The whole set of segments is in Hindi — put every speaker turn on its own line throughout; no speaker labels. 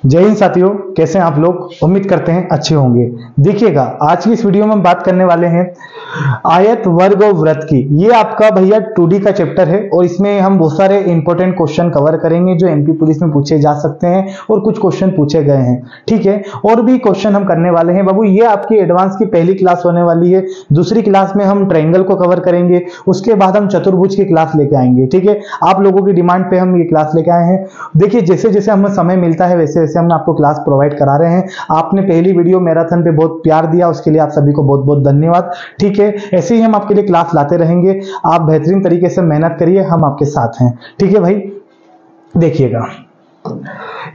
जय हिंद साथियों, कैसे हैं आप लोग। उम्मीद करते हैं अच्छे होंगे। देखिएगा, आज की इस वीडियो में हम बात करने वाले हैं आयत वर्ग और वृत्त की। ये आपका भैया 2D का चैप्टर है और इसमें हम बहुत सारे इंपॉर्टेंट क्वेश्चन कवर करेंगे जो एमपी पुलिस में पूछे जा सकते हैं और कुछ क्वेश्चन पूछे गए हैं। ठीक है, और भी क्वेश्चन हम करने वाले हैं बाबू। ये आपकी एडवांस की पहली क्लास होने वाली है। दूसरी क्लास में हम ट्रायंगल को कवर करेंगे, उसके बाद हम चतुर्भुज की क्लास लेके आएंगे। ठीक है, आप लोगों की डिमांड पे हम ये क्लास लेके आए हैं। देखिए, जैसे जैसे हमें समय मिलता है वैसे वैसे हम आपको क्लास प्रोवाइड करा रहे हैं। आपने पहली वीडियो मैराथन पे बहुत प्यार दिया, उसके लिए आप सभी को बहुत बहुत धन्यवाद। ठीक है, ऐसे ही हम आपके लिए क्लास लाते रहेंगे। आप बेहतरीन तरीके से मेहनत करिए, हम आपके साथ हैं। ठीक है भाई, देखिएगा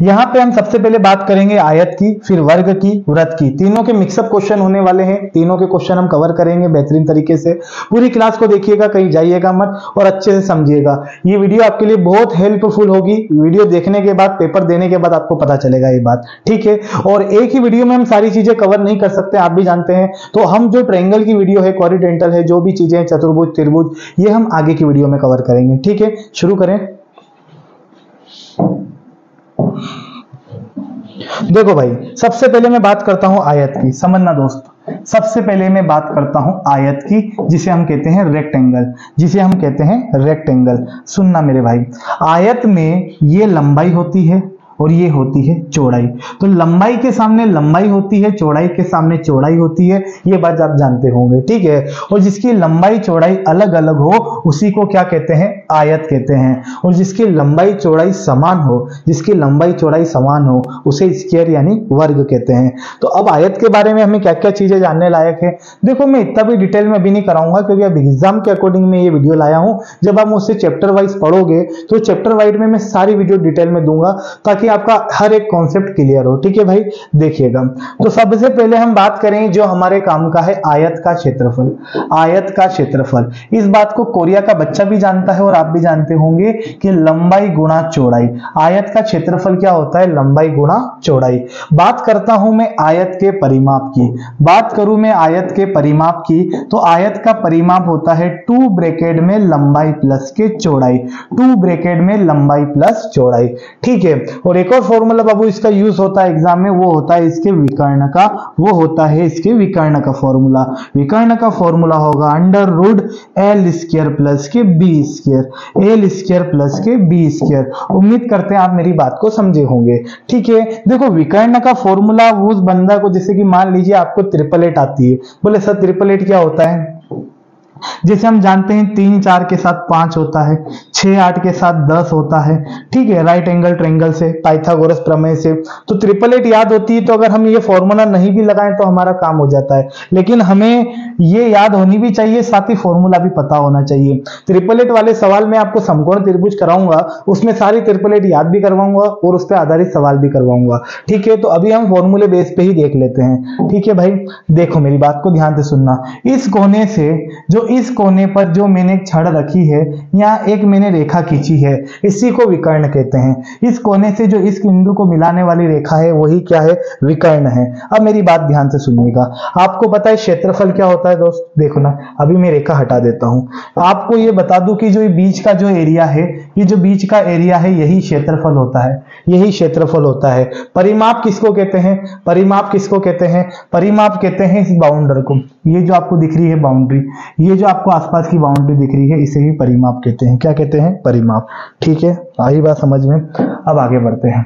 यहां पे हम सबसे पहले बात करेंगे आयत की, फिर वर्ग की, वृत्त की। तीनों के मिक्सअप क्वेश्चन होने वाले हैं। तीनों के क्वेश्चन हम कवर करेंगे बेहतरीन तरीके से। पूरी क्लास को देखिएगा, कहीं जाइएगा मत और अच्छे से समझिएगा। ये वीडियो आपके लिए बहुत हेल्पफुल होगी। वीडियो देखने के बाद, पेपर देने के बाद आपको पता चलेगा ये बात। ठीक है, और एक ही वीडियो में हम सारी चीजें कवर नहीं कर सकते, आप भी जानते हैं। तो हम जो ट्रायंगल की वीडियो है, क्वाड्रिलेटरल है, जो भी चीजें हैं, चतुर्भुज, त्रिभुज, ये हम आगे की वीडियो में कवर करेंगे। ठीक है, शुरू करें। देखो भाई, सबसे पहले मैं बात करता हूं आयत की। समझना दोस्त, सबसे पहले मैं बात करता हूं आयत की, जिसे हम कहते हैं रेक्टेंगल, जिसे हम कहते हैं रेक्टेंगल। सुनना मेरे भाई, आयत में ये लंबाई होती है और ये होती है चौड़ाई। तो लंबाई के सामने लंबाई होती है, चौड़ाई के सामने चौड़ाई होती है। ये बात आप जानते होंगे। ठीक है, और जिसकी लंबाई चौड़ाई अलग अलग हो उसी को क्या कहते हैं? आयत कहते हैं। और जिसकी लंबाई चौड़ाई समान हो, जिसकी लंबाई चौड़ाई समान हो, उसे स्क्वायर यानी वर्ग कहते हैं। तो अब आयत के बारे में हमें क्या क्या चीजें जानने लायक है। देखो, मैं इतना भी डिटेल में अभी नहीं कराऊंगा क्योंकि अब एग्जाम के अकॉर्डिंग मैं ये वीडियो लाया हूं। जब आप मुझसे चैप्टर वाइज पढ़ोगे तो चैप्टर वाइज में मैं सारी वीडियो डिटेल में दूंगा ताकि आपका हर एक कॉन्सेप्ट क्लियर हो। ठीक है भाई, देखिएगा। तो सबसे पहले हम बात करें जो हमारे काम का है, आयत का क्षेत्रफल। आयत का क्षेत्रफल, इस बात को कोरिया का बच्चा भी जानता है और आप भी जानते होंगे कि लंबाई गुणा चौड़ाई। आयत का क्षेत्रफल क्या होता है? लंबाई गुणा चौड़ाई। बात करता हूं मैं आयत के परिमाप की। बात करूं मैं आयत के परिमाप की, तो आयत का परिमाप होता है 2 ब्रैकेट में लंबाई प्लस के चौड़ाई। 2 ब्रैकेट में लंबाई प्लस चौड़ाई। ठीक है, और एक और फॉर्मूला बाबू इसका यूज होता है एग्जाम में, वो होता है इसके विकर्ण का। वो होता है इसके विकर्ण का फॉर्मूला। विकर्ण का फॉर्मूला होगा under root L square plus के B square. L square plus के बी स्क्वायर। उम्मीद करते हैं आप मेरी बात को समझे होंगे। ठीक है, देखो विकर्ण का फॉर्मूला उस बंदा को, जैसे कि मान लीजिए आपको ट्रिपलेट आती है। बोले सर ट्रिपलेट क्या होता है? जैसे हम जानते हैं 3 4 के साथ 5 होता है, 6 8 के साथ 10 होता है। ठीक है, राइट एंगल ट्रायंगल से, पाइथागोरस प्रमेय से तो ट्रिपलेट याद होती है। तो अगर हम ये फॉर्मूला नहीं भी लगाएं तो हमारा काम हो जाता है, लेकिन हमें ये याद होनी भी चाहिए, साथ ही फॉर्मूला भी पता होना चाहिए। ट्रिपलेट वाले सवाल में आपको समकोण त्रिभुज कराऊंगा, उसमें सारी ट्रिपलेट याद भी करवाऊंगा और उस पर आधारित सवाल भी करवाऊंगा। ठीक है, तो अभी हम फॉर्मूले बेस पे ही देख लेते हैं। ठीक है भाई, देखो मेरी बात को ध्यान से सुनना। इस कोने से जो, इस कोने पर जो मैंने एक छड़ रखी है, यहाँ एक मैंने रेखा खींची है, इसी को विकर्ण कहते हैं। इस कोने से जो इस बिंदु को मिलाने वाली रेखा है वही क्या है? विकर्ण है। अब मेरी बात ध्यान से सुनिएगा। आपको पता है क्षेत्रफल क्या होता है दोस्त? देखो ना, अभी मैं रेखा हटा देता हूं। आपको ये बता दूं कि जो ये बीच का जो एरिया है, ये जो बीच का एरिया है, यही क्षेत्रफल होता है। यही क्षेत्रफल होता है। परिमाप किसको कहते हैं? परिमाप किसको कहते हैं? परिमाप कहते हैं इस बाउंडर को। ये जो आपको दिख रही है बाउंड्री, ये जो आपको आसपास की बाउंड्री दिख रही है, इसे ही परिमाप कहते हैं। क्या कहते हैं? परिमाप। ठीक है, आई बात समझ में। अब आगे बढ़ते हैं।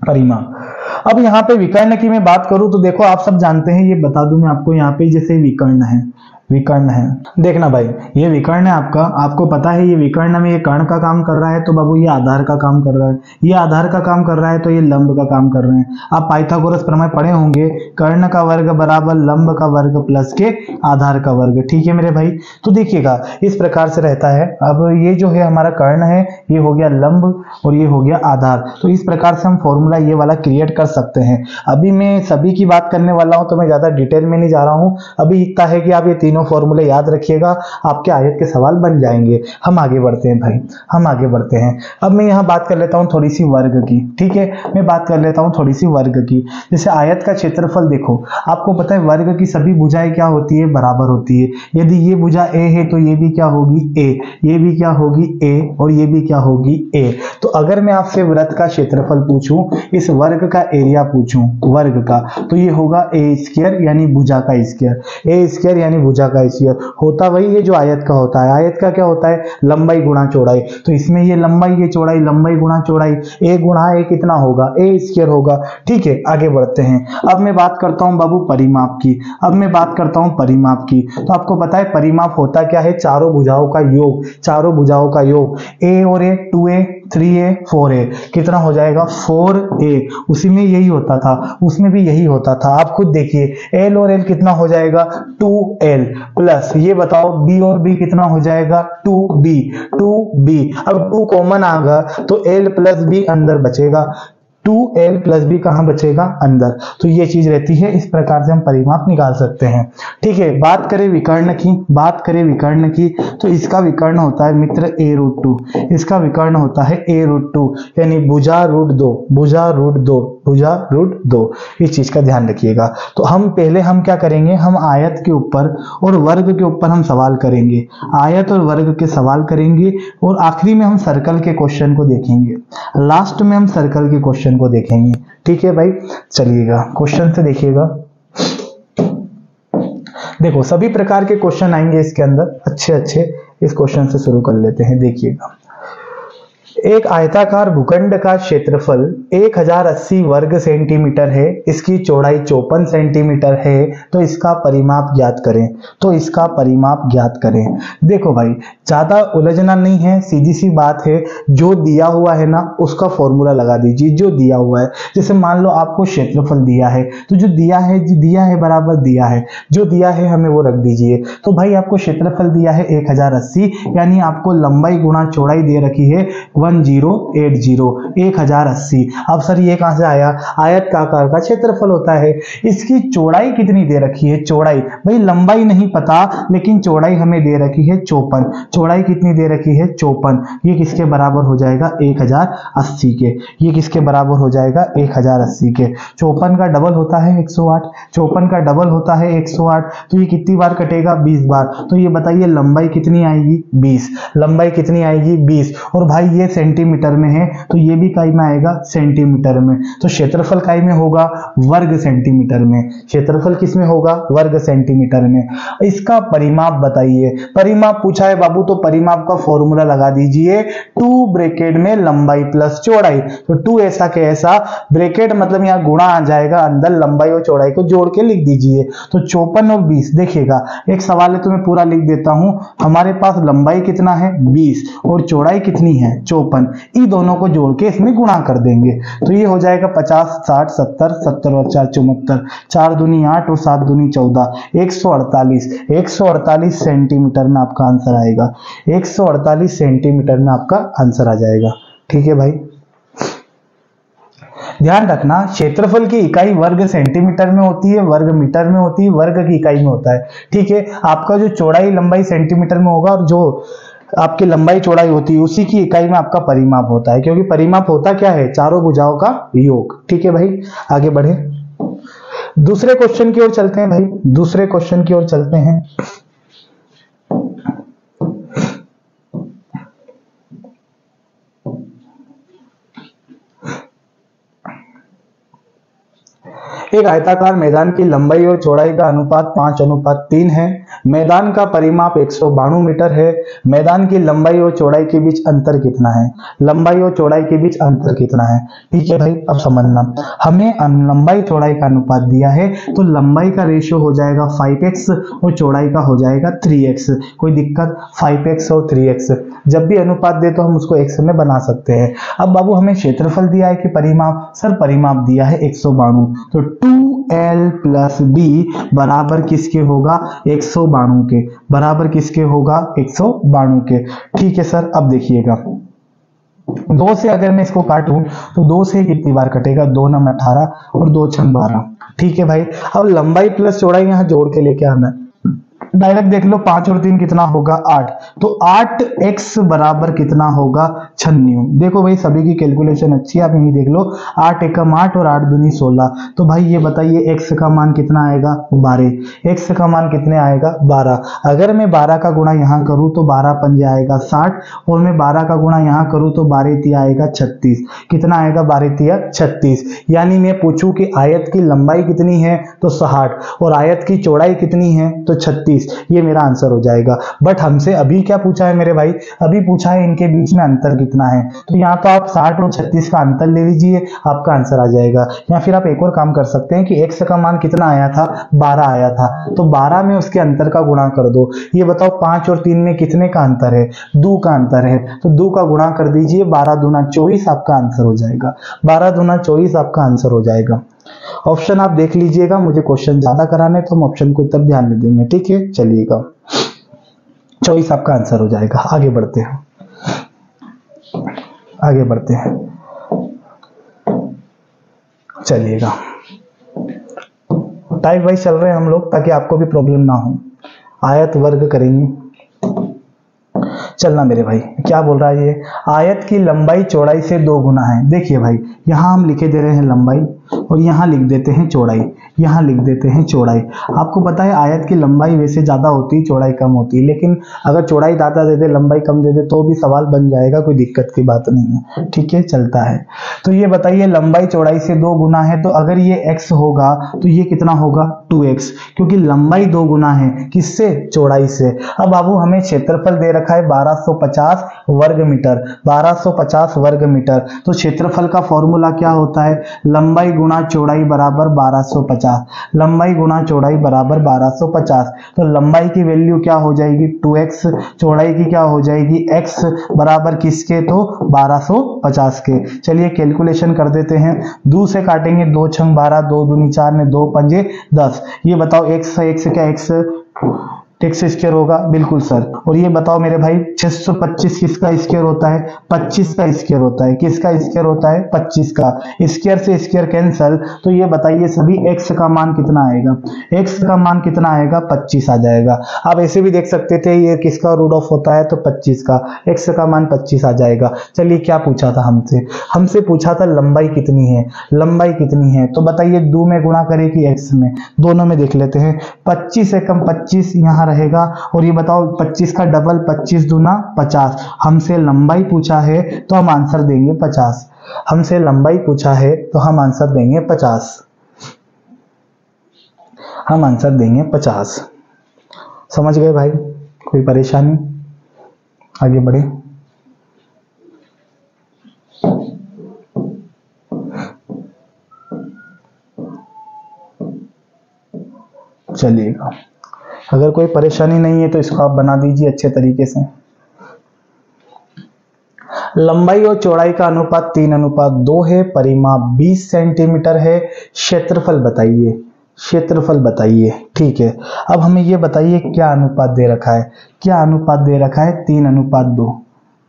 परिमाप। अब यहाँ पे विकर्ण की मैं बात करूं तो देखो, आप सब जानते हैं, ये बता दूं मैं आपको, यहाँ पे जैसे विकर्ण है, विकर्ण है। देखना भाई, ये विकर्ण है आपका। आपको पता है ये विकर्ण में ये कर्ण का काम कर रहा है, तो बाबू ये आधार का काम कर रहा है। ये आधार का काम कर रहा है तो ये लंब का काम कर रहे हैं। आप पाइथागोरस प्रमेय पढ़े होंगे, कर्ण का वर्ग बराबर लंब का वर्ग प्लस के आधार का वर्ग। ठीक है मेरे भाई, तो देखिएगा इस प्रकार से रहता है। अब ये जो है हमारा कर्ण है, ये हो गया लंब और ये हो गया आधार। तो इस प्रकार से हम फॉर्मूला ये वाला क्रिएट कर सकते हैं। अभी मैं सभी की बात करने वाला हूं तो मैं ज्यादा डिटेल में नहीं जा रहा हूं। अभी इतना है कि आप ये तीनों तीनों फॉर्मूले याद रखिएगा, आपके आयत के सवाल बन जाएंगे। हम आगे बढ़ते हैं भाई, हम आगे बढ़ते हैं। अब मैं यहाँ बात कर लेता हूँ थोड़ी सी वर्ग की, ठीक है, मैं बात कर लेता हूँ थोड़ी सी वर्ग की। जैसे आयत का क्षेत्रफल देखो, आपको पता है वर्ग की सभी भुजाएं क्या होती है, बराबर होती है। यदि ये भुजा ए है तो ये भी क्या होगी, ए, ये भी क्या होगी, ए, और ये भी क्या होगी, ए। तो अगर मैं आपसे वृत्त का क्षेत्रफल पूछूं, इस वर्ग का एरिया पूछूं वर्ग का, तो ये होगा ए स्क्वायर यानी भुजा का स्क्वायर, ए स्क्वायर यानी भुजा का स्क्वायर। होता वही है जो आयत का होता है। आयत का क्या होता है, लंबाई गुणा चौड़ाई। तो इसमें ये लंबाई, ये चौड़ाई, लंबाई गुणा चौड़ाई, ए गुणा ए कितना होगा, ए स्क्वायर होगा। ठीक है, आगे बढ़ते हैं। अब मैं बात करता हूं बाबू परिमाप की, अब मैं बात करता हूं परिमाप की। तो आपको पता है परिमाप होता क्या है, चारों भुजाओं का योग, चारों भुजाओं का योग। ए और ए, 2a 3a 4a कितना हो जाएगा, 4a। उसी में यही होता था, उसमें भी यही होता था। आप खुद देखिए, l और l कितना हो जाएगा, 2l प्लस ये बताओ b और b कितना हो जाएगा, 2b, 2b। अब 2 कॉमन आ गया तो l प्लस b अंदर बचेगा, 2l प्लस b कहां बचेगा, अंदर। तो ये चीज रहती है, इस प्रकार से हम परिमाप निकाल सकते हैं। ठीक है, बात करें विकर्ण की, बात करें विकर्ण की, तो इसका विकर्ण होता है मित्र a√2, इसका विकर्ण होता है a√2 यानी भुजा √2, भुजा √2, भुजा √2। इस चीज का ध्यान रखिएगा। तो हम पहले हम क्या करेंगे, हम आयत के ऊपर और वर्ग के ऊपर हम सवाल करेंगे, आयत और वर्ग के सवाल करेंगे, और आखिरी में हम सर्कल के क्वेश्चन को देखेंगे, लास्ट में हम सर्कल के क्वेश्चन को देखेंगे। ठीक है भाई, चलिएगा क्वेश्चन से देखिएगा। देखो सभी प्रकार के क्वेश्चन आएंगे इसके अंदर, अच्छे अच्छे। इस क्वेश्चन से शुरू कर लेते हैं, देखिएगा। एक आयताकार भूखंड का क्षेत्रफल 1080 वर्ग सेंटीमीटर है, इसकी चौड़ाई 54 सेंटीमीटर है, तो इसका परिमाप ज्ञात करें, तो इसका परिमाप ज्ञात करें। देखो भाई, ज्यादा उलझना नहीं है, सीधी सी बात है। जो दिया हुआ है ना उसका फॉर्मूला लगा दीजिए, जो दिया हुआ है। जैसे मान लो आपको क्षेत्रफल दिया है, तो जो दिया है बराबर दिया है, जो दिया है हमें वो रख दीजिए। तो भाई आपको क्षेत्रफल दिया है 1080, यानी आपको लंबाई गुणा चौड़ाई दे रखी है 1080, 1080। अब सर ये कहां से आया, आयत का आकार का क्षेत्रफल होता है। इसकी चौड़ाई कितनी दे रखी है, चौड़ाई, भाई लंबाई नहीं पता लेकिन चौड़ाई हमें दे रखी है 54। चौड़ाई कितनी दे रखी है, 54। ये किसके बराबर हो जाएगा, 1080 के। ये किसके बराबर हो जाएगा, 1080 के। 54 का डबल होता है 108, 54 का डबल होता है 108। तो ये कितनी बार कटेगा, 20 बार। तो ये बताइए लंबाई कितनी आएगी, 20। लंबाई कितनी आएगी, 20। और भाई ये सेंटीमीटर में है, तो ये भी काई में आएगा, सेंटीमीटर में। तो क्षेत्रफल काई में होगा, वर्ग सेंटीमीटर में। क्षेत्रफल किस में होगा, वर्ग सेंटीमीटर में। इसका परिमाप बताइए। परिमाप पूछा है बाबू, तो परिमाप का फॉर्मूला लगा दीजिए, 2 ब्रैकेट में लंबाई प्लस चौड़ाई। तो 2 ऐसा के ऐसा, ब्रैकेट मतलब यहाँ गुणा आ जाएगा, अंदर लंबाई और चौड़ाई को जोड़ के लिख दीजिए। तो 54 और 20। देखिएगा एक सवाल है तो मैं पूरा लिख देता हूं। हमारे पास लंबाई कितना है, 20, और चौड़ाई कितनी है, 54। इन दोनों को जोड़ के इसमें गुणा कर देंगे, तो ये हो जाएगा 50, 60, 70, 70 और 4 74, 4 दूनी 8 और 7 दूनी 14, 148। 148 सेंटीमीटर में आपका आंसर आएगा, 148 सेंटीमीटर में आपका आंसर आ जाएगा। ठीक है भाई, ध्यान रखना क्षेत्रफल की इकाई वर्ग सेंटीमीटर में होती है, वर्ग मीटर में होती है, वर्ग की इकाई में होता है। ठीक है, आपका जो चौड़ाई लंबाई सेंटीमीटर में होगा, और जो आपकी लंबाई चौड़ाई होती है उसी की इकाई में आपका परिमाप होता है, क्योंकि परिमाप होता क्या है, चारों भुजाओं का योग। ठीक है भाई, आगे बढ़े, दूसरे क्वेश्चन की ओर चलते हैं भाई, दूसरे क्वेश्चन की ओर चलते हैं। एक आयताकार मैदान की लंबाई और चौड़ाई का अनुपात 5:3 है। मैदान का परिमाप 192 मीटर है। मैदान की लंबाई और चौड़ाई के बीच अंतर कितना है, लंबाई और चौड़ाई के बीच अंतर कितना है। ठीक है भाई, अब समझना, हमें लंबाई चौड़ाई का अनुपात दिया है, तो लंबाई का रेशियो हो जाएगा 5x और चौड़ाई का हो जाएगा 3x। कोई दिक्कत, 5x और 3x जब भी अनुपात दे तो हम उसको x में बना सकते हैं। अब बाबू हमें क्षेत्रफल दिया है कि परिमाप, सर परिमाप दिया है 192, तो 2l प्लस b बराबर किसके होगा, 192 के। बराबर किसके होगा, 192 के। ठीक है सर, अब देखिएगा 2 से अगर मैं इसको काटूं तो 2 से कितनी बार कटेगा, 2 9 18 और 2 6 12। ठीक है भाई, अब लंबाई प्लस चौड़ाई यहां जोड़ के लेके आना है, डायरेक्ट देख लो, 5 और 3 कितना होगा 8, तो 8x बराबर कितना होगा 96। देखो भाई सभी की कैलकुलेशन अच्छी है, आप यही देख लो, 8 एकम 8 और 8 दूनी 16। तो भाई ये बताइए x का मान कितना आएगा 12, x का मान कितने आएगा 12। अगर मैं 12 का गुणा यहाँ करूँ तो 12 पंजे आएगा 60, और मैं 12 का गुणा यहाँ करूँ तो 12 तिया आएगा 36। कितना आएगा 12 तिया 36। यानी मैं पूछूं कि आयत की लंबाई कितनी है तो 60 और आयत की चौड़ाई कितनी है तो 36, ये मेरा आंसर हो जाएगा। बट हमसे अभी क्या पूछा है मेरे भाई, अभी पूछा है इनके बीच में अंतर कितना है, तो यहाँ तो आप 60 और 36 का अंतर ले लीजिए, आपका आंसर आ जाएगा। या फिर आप एक और काम कर सकते हैं कि x का मान कितना आया था 12 आया था, तो 12 में उसके अंतर का गुणा कर दो। ये बताओ 5 और 3 में कितने का अंतर है, 2 का अंतर है, तो 2 का गुणा कर दीजिए, 12 दूना 24 आपका आंसर हो जाएगा। 12 दूना 24 आपका आंसर हो जाएगा। ऑप्शन आप देख लीजिएगा, मुझे क्वेश्चन ज्यादा कराने तो हम ऑप्शन को तरफ ध्यान में देंगे, ठीक है। चलिएगा 24 आपका आंसर हो जाएगा। आगे बढ़ते हैं, आगे बढ़ते हैं, चलिएगा टाइप वाइज चल रहे हैं हम लोग ताकि आपको भी प्रॉब्लम ना हो। आयत वर्ग करेंगे, चलना मेरे भाई। क्या बोल रहा है ये, आयत की लंबाई चौड़ाई से 2 गुना है। देखिए भाई यहां हम लिखे दे रहे हैं लंबाई और यहां लिख देते हैं चौड़ाई, यहां लिख देते हैं चौड़ाई। आपको पता है आयत की लंबाई वैसे ज्यादा होती है, चौड़ाई कम होती है, लेकिन अगर चौड़ाई ज्यादा दे दे लंबाई कम दे दे तो भी सवाल बन जाएगा, कोई दिक्कत की बात नहीं है, ठीक है, चलता है। तो ये बताइए लंबाई चौड़ाई से 2 गुना है, तो अगर ये x होगा तो ये कितना होगा 2x, क्योंकि लंबाई 2 गुना है किससे, चौड़ाई से। अब बाबू हमें क्षेत्रफल दे रखा है 1250 वर्ग मीटर, 1250 वर्ग मीटर, तो क्षेत्रफल का फॉर्मूला क्या होता है, लंबाई गुणा चौड़ाई बराबर 1250, लंबाई गुणा चौड़ाई बराबर 1250। तो लंबाई की वैल्यू क्या हो जाएगी 2x, चौड़ाई की क्या हो जाएगी x, बराबर किसके, तो 1250 के। चलिए कैलकुलेशन कर देते हैं, 2 से काटेंगे, 2 छंग 12, 2 दूनी 4 ने 2 पंजे 10। ये बताओ x क्या x स्क्वायर होगा, बिल्कुल सर। और ये बताओ मेरे भाई 625 किसका स्क्वायर होता है, 25 का स्क्वायर होता है। किसका स्क्वायर होता है, 25 का। स्क्वायर से स्क्वायर कैंसल, तो ये बताइए सभी x का मान कितना आएगा, x का मान कितना आएगा 25 आ जाएगा। आप ऐसे भी देख सकते थे ये किसका रूट ऑफ होता है, तो 25 का, x का मान 25 आ जाएगा। चलिए क्या पूछा था हमसे, हमसे पूछा था लंबाई कितनी है, लंबाई कितनी है, तो बताइए 2 में गुणा करें कि x में, दोनों में देख लेते हैं। 25 एकम 25 यहाँ रहेगा, और ये बताओ 25 का डबल, 25 दूना 50। हमसे लंबाई पूछा है तो हम आंसर देंगे 50, हमसे लंबाई पूछा है तो हम आंसर देंगे 50, हम आंसर देंगे 50। समझ गए भाई, कोई परेशानी, आगे बढ़े। चलिएगा, अगर कोई परेशानी नहीं है तो इसको आप बना दीजिए अच्छे तरीके से। लंबाई और चौड़ाई का अनुपात 3:2 है, परिमाप 20 सेंटीमीटर है, क्षेत्रफल बताइए, क्षेत्रफल बताइए, ठीक है। अब हमें ये बताइए क्या अनुपात दे रखा है, क्या अनुपात दे रखा है 3:2,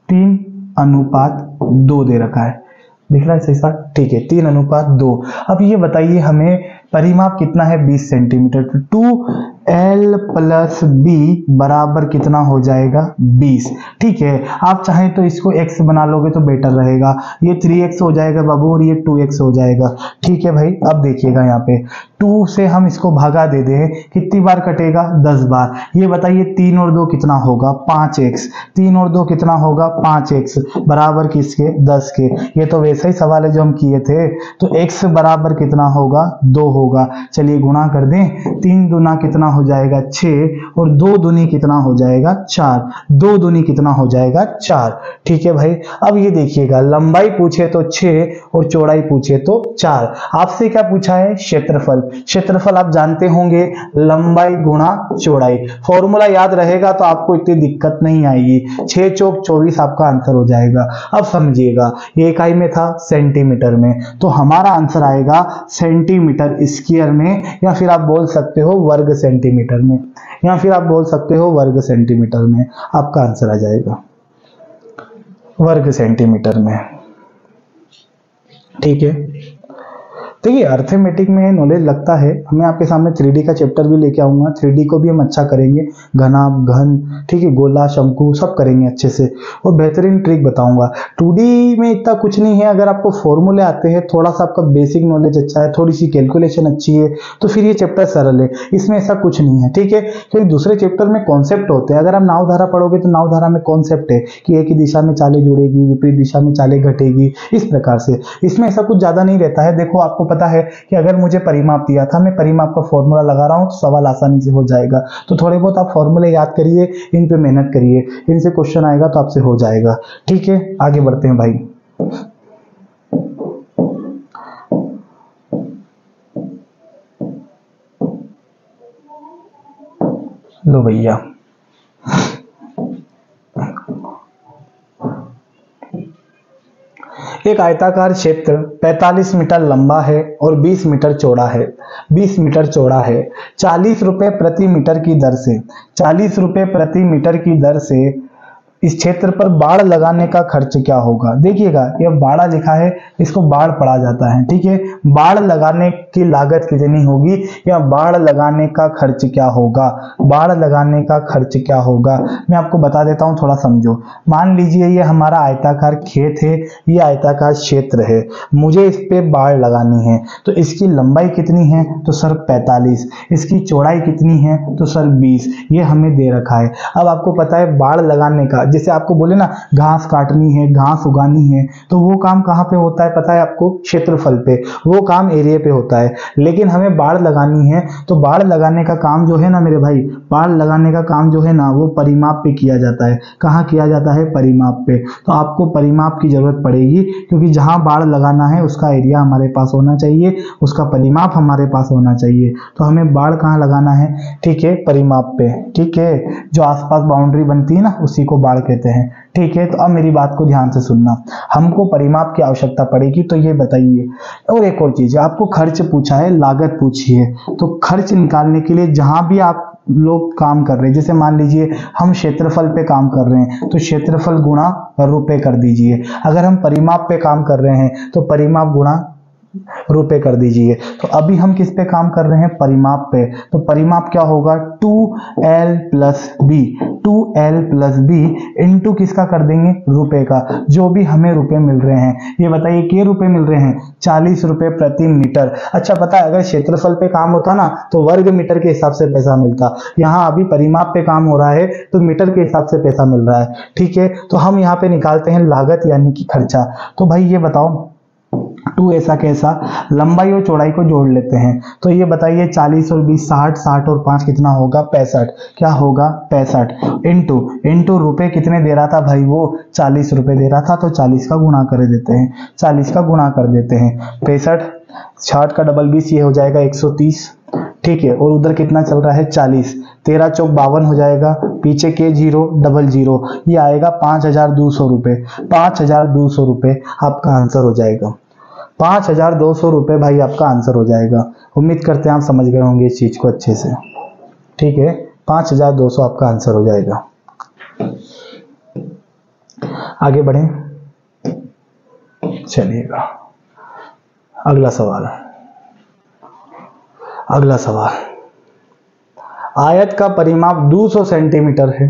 3:2 दे रखा है, दिख रहा है सही साथ, ठीक है 3:2। अब ये बताइए हमें परिमाप कितना है 20 सेंटीमीटर, तो 2l + b बराबर कितना हो जाएगा 20, ठीक है। आप चाहें तो इसको x बना लोगे तो बेटर रहेगा, ये 3x हो जाएगा बाबू और ये 2x हो जाएगा, ठीक है भाई। अब देखिएगा यहाँ पे 2 से हम इसको भागा दे दें, कितनी बार कटेगा 10 बार। ये बताइए 3 और 2 कितना होगा 5x, 3 और 2 कितना होगा 5x, बराबर किसके 10 के। ये तो वैसा ही सवाल है जो हम किए थे, तो x बराबर कितना होगा 2 होगा। चलिए गुणा कर दें, 3 दूना कितना हो जाएगा 6 और 2 दूनी कितना हो जाएगा 4, 2 दूनी कितना हो जाएगा 4, ठीक है भाई। अब ये देखिएगा लंबाई पूछे तो 6 और चौड़ाई पूछे तो 4। आपसे क्या पूछा है क्षेत्रफल, क्षेत्रफल आप जानते होंगे लंबाई गुणा चौड़ाई, फॉर्मूला याद रहेगा तो आपको इतनी दिक्कत नहीं आएगी। 6 चौक 24 आपका आंसर हो जाएगा। अब समझिएगा ये इकाई में था सेंटीमीटर में, तो हमारा आंसर आएगा सेंटीमीटर स्क्वायर में, या फिर आप बोल सकते हो वर्ग सेंटीमीटर में, या फिर आप बोल सकते हो वर्ग सेंटीमीटर में, आपका आंसर आ जाएगा वर्ग सेंटीमीटर में, ठीक है। देखिए अर्थमेटिक में नॉलेज लगता है, मैं आपके सामने 3D का चैप्टर भी लेके आऊंगा, 3D को भी हम अच्छा करेंगे, घना घन, ठीक है, गोला शंकु सब करेंगे अच्छे से, और बेहतरीन ट्रिक बताऊंगा। 2D में इतना कुछ नहीं है, अगर आपको फॉर्मूले आते हैं, थोड़ा सा आपका बेसिक नॉलेज अच्छा है, थोड़ी सी कैलकुलेशन अच्छी है, तो फिर ये चैप्टर सरल है, इसमें ऐसा कुछ नहीं है, ठीक है। फिर दूसरे चैप्टर में कॉन्सेप्ट होते हैं, अगर आप नाव धारा पढ़ोगे तो नाव धारा में कॉन्सेप्ट है कि एक ही दिशा में चालें जुड़ेगी, विपरीत दिशा में चालें घटेगी, इस प्रकार से। इसमें ऐसा कुछ ज्यादा नहीं रहता है। देखो आपको पता है कि अगर मुझे परिमाप दिया था, मैं परिमाप का फॉर्मूला लगा रहा हूं तो सवाल आसानी से हो जाएगा। तो थोड़े बहुत आप फॉर्मूले याद करिए, इन पे मेहनत करिए, इनसे क्वेश्चन आएगा तो आपसे हो जाएगा, ठीक है। आगे बढ़ते हैं भाई। लो भैया, एक आयताकार क्षेत्र 45 मीटर लंबा है और 20 मीटर चौड़ा है, 20 मीटर चौड़ा है। 40 रुपए प्रति मीटर की दर से, 40 रुपए प्रति मीटर की दर से इस क्षेत्र पर बाड़ लगाने का खर्च क्या होगा। देखिएगा ये बाड़ा लिखा है, इसको बाढ़ पढ़ा जाता है, ठीक है। बाढ़ लगाने की लागत कितनी होगी या बाढ़ लगाने का खर्च क्या होगा, बाढ़ लगाने का खर्च क्या होगा, मैं आपको बता देता हूं, थोड़ा समझो। मान लीजिए ये हमारा आयताकार खेत है, ये आयताकार क्षेत्र है, मुझे इस पे बाढ़ लगानी है, तो इसकी लंबाई कितनी है, तो सर 45, इसकी चौड़ाई कितनी है, तो सर 20, ये हमें दे रखा है। अब आपको पता है बाढ़ लगाने का, जैसे आपको बोले ना घास काटनी है, घास उगानी है, तो वो काम कहाँ पे होता है पता है आपको, क्षेत्रफल पे, वो काम एरिया पे होता है। लेकिन हमें बाढ़ लगानी है, तो बाढ़ लगाने का काम जो है ना मेरे भाई, बाढ़ लगाने का काम जो है ना वो परिमाप पे किया जाता है। कहाँ किया जाता है, परिमाप पे। तो आपको परिमाप की जरूरत पड़ेगी, क्योंकि जहां बाढ़ लगाना है उसका एरिया हमारे पास होना चाहिए, उसका परिमाप हमारे पास होना चाहिए। तो हमें बाढ़ कहाँ लगाना है, ठीक है, परिमाप पे, ठीक है। जो आसपास बाउंड्री बनती है ना उसी को बाढ़ कहते हैं, ठीक है। तो अब मेरी बात को ध्यान से सुनना, हमको परिमाप की आवश्यकता पड़ेगी, तो ये बताइए। और एक और चीज, आपको खर्च पूछा है, लागत पूछी है, तो खर्च निकालने के लिए जहां भी आप लोग काम कर रहे हैं, जैसे मान लीजिए हम क्षेत्रफल पे काम कर रहे हैं, तो क्षेत्रफल गुणा रुपए कर दीजिए। अगर हम परिमाप पे काम कर रहे हैं तो परिमाप गुणा रुपए कर दीजिए। तो अभी हम किस पे काम कर रहे हैं, परिमाप पे। तो परिमाप क्या होगा, 2l plus b, 2l plus b into किसका कर देंगे, रुपए का, जो भी हमें रुपए मिल रहे हैं। ये बताइए क्या रुपए मिल रहे हैं, 40 रुपए प्रति मीटर। अच्छा पता है अगर क्षेत्रफल पे काम होता ना तो वर्ग मीटर के हिसाब से पैसा मिलता, यहाँ अभी परिमाप पे काम हो रहा है तो मीटर के हिसाब से पैसा मिल रहा है, ठीक है। तो हम यहाँ पे निकालते हैं लागत यानी कि खर्चा। तो भाई ये बताओ 2 ऐसा कैसा, लंबाई और चौड़ाई को जोड़ लेते हैं। तो ये बताइए 40 और 20 60, 60 और 5 कितना होगा, 65, क्या होगा 65, इंटू रुपए कितने दे रहा था भाई, वो 40 रुपए दे रहा था, तो 40 का गुणा कर देते हैं, 40 का गुणा कर देते हैं। 65, 60 का डबल 20, ये हो जाएगा 130, ठीक है। और उधर कितना चल रहा है 40, 13 चौक 52 हो जाएगा, पीछे के 0 डबल 0, ये आएगा 5200 रुपए, 5200 रुपए आपका आंसर हो जाएगा। 5200 रुपए भाई आपका आंसर हो जाएगा। उम्मीद करते हैं आप समझ गए होंगे इस चीज को अच्छे से, ठीक है। 5200 आपका आंसर हो जाएगा। आगे बढ़े, चलिएगा अगला सवाल। अगला सवाल, आयत का परिमाप 200 सेंटीमीटर है,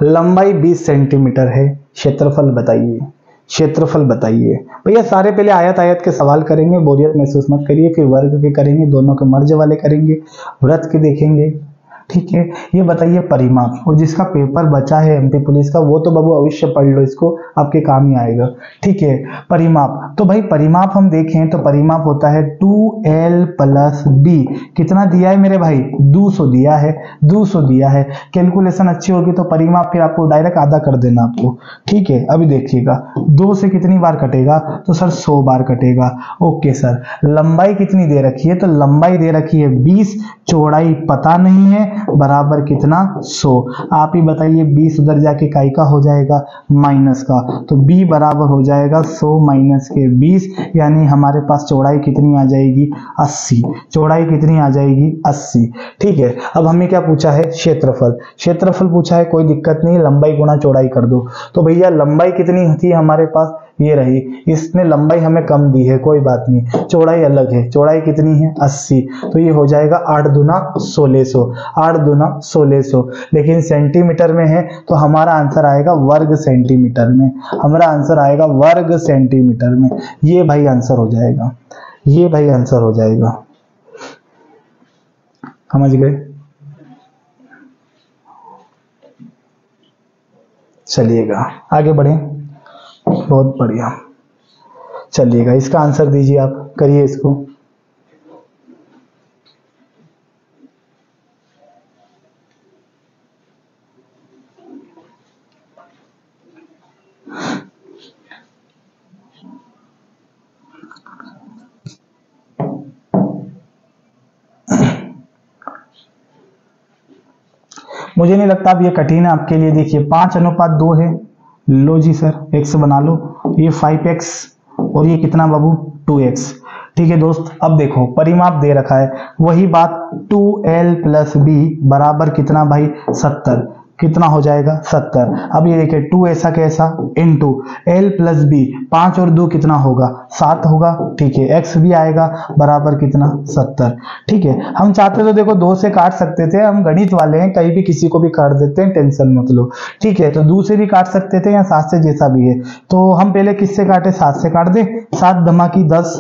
लंबाई 20 सेंटीमीटर है, क्षेत्रफल बताइए, क्षेत्रफल बताइए। भैया सारे पहले आयत आयत के सवाल करेंगे, बोरियत महसूस मत करिए, फिर वर्ग के करेंगे, दोनों के मर्ज वाले करेंगे, वृत्त के देखेंगे, ठीक है। ये बताइए परिमाप, और जिसका पेपर बचा है एमपी पुलिस का वो तो बाबू अवश्य पढ़ लो, इसको आपके काम ही आएगा, ठीक है। परिमाप, तो भाई परिमाप हम देखें तो परिमाप होता है 2l प्लस b, कितना दिया है मेरे भाई, 200 दिया है, 200 दिया है। कैलकुलेशन अच्छी होगी तो परिमाप फिर आपको डायरेक्ट आधा कर देना आपको, ठीक है। अभी देखिएगा 2 से कितनी बार कटेगा, तो सर 100 बार कटेगा, ओके सर। लंबाई कितनी दे रखी है, तो लंबाई दे रखी है 20, चौड़ाई पता नहीं है, बराबर कितना 100। आप ही बताइए 20 उधर जाके काई का हो जाएगा, माइनस का, तो b बराबर हो जाएगा 100 माइनस के 20, यानी हमारे पास चौड़ाई कितनी आ जाएगी 80, चौड़ाई कितनी आ जाएगी 80, ठीक है। अब हमें क्या पूछा है, क्षेत्रफल, क्षेत्रफल पूछा है, कोई दिक्कत नहीं, लंबाई गुणा चौड़ाई कर दो। तो भैया लंबाई कितनी होती है हमारे पास, ये रही, इसने लंबाई हमें कम दी है, कोई बात नहीं, चौड़ाई अलग है। चौड़ाई कितनी है 80, तो ये हो जाएगा 8 दूना 1600, 8 दूना 1600। लेकिन सेंटीमीटर में है तो हमारा आंसर आएगा वर्ग सेंटीमीटर में, हमारा आंसर आएगा वर्ग सेंटीमीटर में। ये भाई आंसर हो जाएगा, ये भाई आंसर हो जाएगा। समझ गए? चलिएगा आगे बढ़े, बहुत बढ़िया। चलिएगा इसका आंसर दीजिए, आप करिए इसको। मुझे नहीं लगता अब ये कठिन है आपके लिए। देखिए 5:2 है, लो जी सर x बना लो, ये 5x और ये कितना बाबू 2x। ठीक है दोस्त, अब देखो परिमाप दे रखा है, वही बात 2l + b बराबर कितना भाई 70, कितना हो जाएगा 70। अब ये देखिए 2 ऐसा कैसा इनटू l + b, 5 और 2 कितना होगा 7 होगा। ठीक है, x भी आएगा बराबर कितना 70। ठीक है, हम चाहते तो देखो 2 से काट सकते थे, हम गणित वाले हैं, कहीं भी किसी को भी काट देते हैं, टेंशन मत लो। ठीक है, तो 2 से भी काट सकते थे या 7 से, जैसा भी है। तो हम पहले किससे काटे, 7 से काट दे, 7 धमाकी 10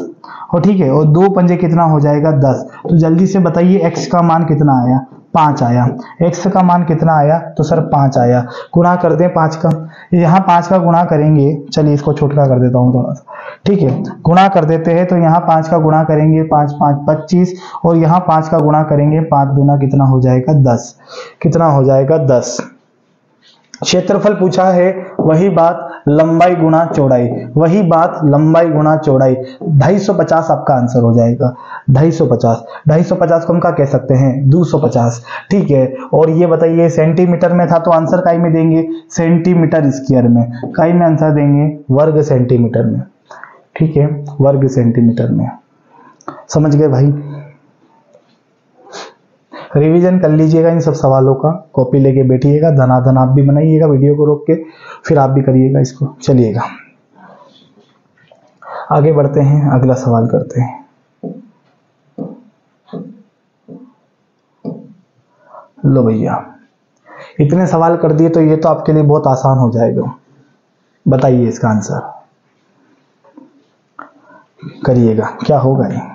और ठीक है, और 2 पंजे कितना हो जाएगा 10। तो जल्दी से बताइए x का मान कितना आया, 5 आया। x का मान कितना आया, तो सर 5 आया। गुणा कर दें 5 का, यहाँ 5 का गुणा करेंगे, चलिए इसको छोटा कर देता हूँ थोड़ा सा। ठीक है, गुणा कर देते हैं, तो यहाँ 5 का गुणा करेंगे, 5 5 25, और यहाँ 5 का गुणा करेंगे, 5 दूना कितना हो जाएगा 10, कितना हो जाएगा 10। क्षेत्रफल पूछा है, वही बात लंबाई गुणा चौड़ाई, वही बात लंबाई गुणा चौड़ाई, 250 आपका आंसर हो जाएगा। 250, 250 को हम क्या कह सकते हैं 250। ठीक है, और ये बताइए सेंटीमीटर में था तो आंसर काई में देंगे, सेंटीमीटर स्क्वायर में, काई में आंसर देंगे वर्ग सेंटीमीटर में। ठीक है, वर्ग सेंटीमीटर में। समझ गए भाई? रिवीजन कर लीजिएगा इन सब सवालों का, कॉपी लेके बैठिएगा, धनाधन आप भी बनाइएगा, वीडियो को रोक के फिर आप भी करिएगा इसको। चलिएगा आगे बढ़ते हैं, अगला सवाल करते हैं। लो भैया, इतने सवाल कर दिए तो ये तो आपके लिए बहुत आसान हो जाएगा। बताइए इसका आंसर करिएगा, क्या होगा ये।